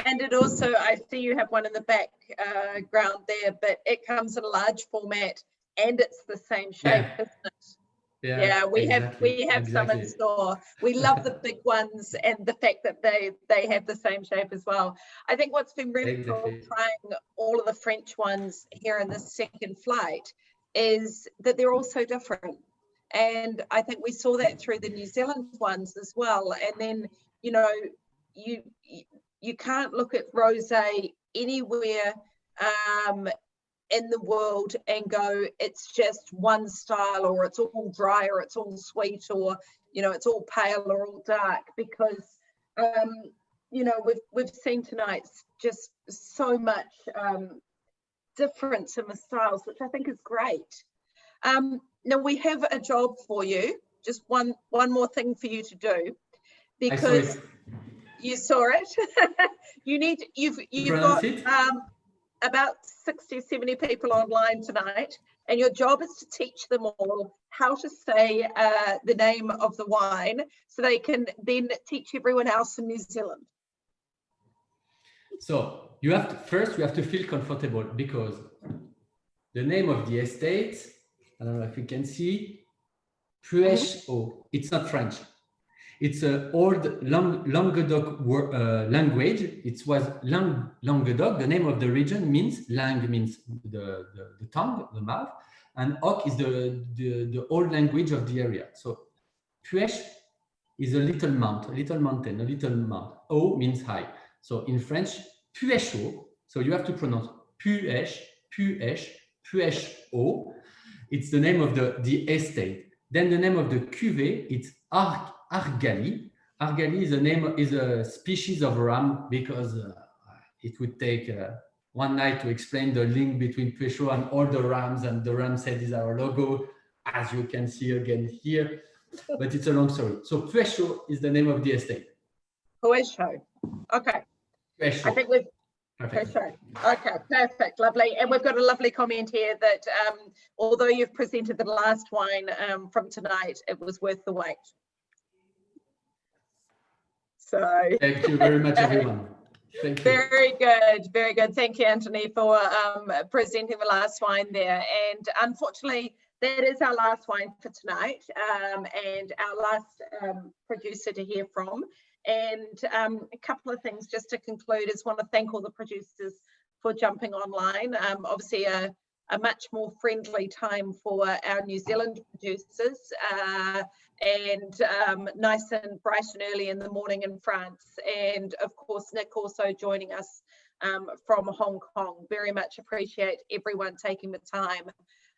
S1: And it also, I see you have one in the background there, but it comes in a large format and it's the same shape, isn't it? Yeah, we have some in store. We love the big ones and the fact that they have the same shape as well. I think what's been really cool trying all of the French ones here in this second flight is that they're all so different. And I think we saw that through the New Zealand ones as well. And then, you know, you can't look at rosé anywhere in the world and go, it's just one style, or it's all dry, or it's all sweet, or, you know, it's all pale or all dark, because you know, we've seen tonight just so much difference in the styles, which I think is great. Now we have a job for you, just one more thing for you to do, because you saw it. You've got about 60, 70 people online tonight, and your job is to teach them all how to say the name of the wine, so they can then teach everyone else in New Zealand.
S8: So you have to feel comfortable, because the name of the estate, I don't know if you can see, Puech Haut. It's not French. It's an old Languedoc language. It was Languedoc. The name of the region means, langue means the tongue, the mouth, and Haut is the old language of the area. So Puech is a little mountain, a little mount. Haut means high. So in French, Puech Haut. So you have to pronounce Puech Haut. It's the name of the estate. Then the name of the cuvée, it's Argali. Argali is a species of ram, because it would take one night to explain the link between Puech Haut and all the rams, and the ram head is our logo, as you can see again here. But it's a long story. So Puech Haut is the name of the estate.
S1: Puech Haut. Okay.
S8: Puech Haut.
S1: I think we've Okay, perfect, lovely. And we've got a lovely comment here that although you've presented the last wine from tonight, it was worth the wait. So
S8: thank you very much, everyone. Thank you.
S1: Very good, very good. Thank you, Anthony, for presenting the last wine there. And unfortunately, that is our last wine for tonight, and our last producer to hear from. And a couple of things just to conclude is want to thank all the producers for jumping online. Obviously a much more friendly time for our New Zealand producers, and nice and bright and early in the morning in France. And of course, Nick also joining us from Hong Kong. Very much appreciate everyone taking the time.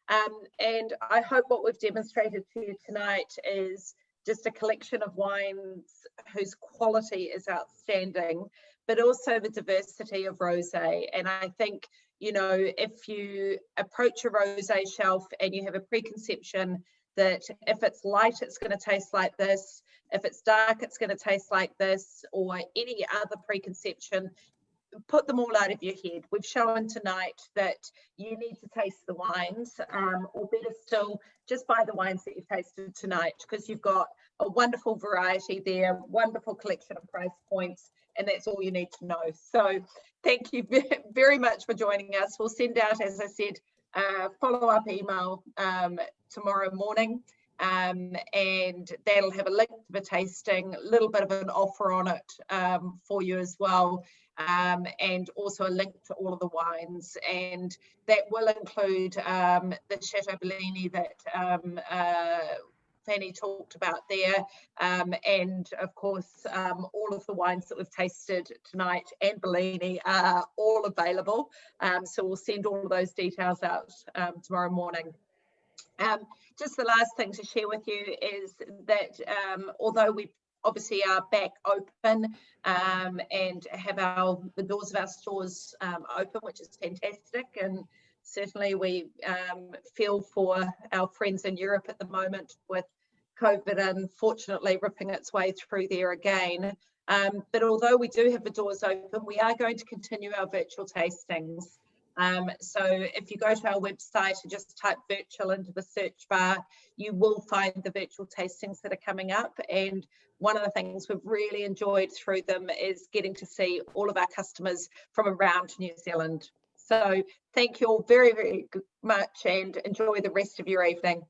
S1: And I hope what we've demonstrated to you tonight is just a collection of wines whose quality is outstanding, but also the diversity of rosé. And I think, you know, if you approach a rosé shelf and you have a preconception that if it's light, it's going to taste like this, if it's dark, it's going to taste like this, or any other preconception, put them all out of your head. We've shown tonight that you need to taste the wines, or better still, just buy the wines that you've tasted tonight, because you've got a wonderful variety there, wonderful collection of price points, and that's all you need to know. So thank you very much for joining us. We'll send out, as I said, a follow-up email tomorrow morning, and that'll have a link to the tasting, a little bit of an offer on it for you as well, and also a link to all of the wines, and that will include the Chateau Bellini that Fanny talked about there, and of course all of the wines that we've tasted tonight and Bellini are all available, so we'll send all of those details out tomorrow morning. Just the last thing to share with you is that although we obviously are back open and have the doors of our stores open, which is fantastic, and certainly we feel for our friends in Europe at the moment with COVID unfortunately ripping its way through there again. But although we do have the doors open, we are going to continue our virtual tastings. So if you go to our website and just type virtual into the search bar, you will find the virtual tastings that are coming up. And one of the things we've really enjoyed through them is getting to see all of our customers from around New Zealand. So thank you all very, very much and enjoy the rest of your evening.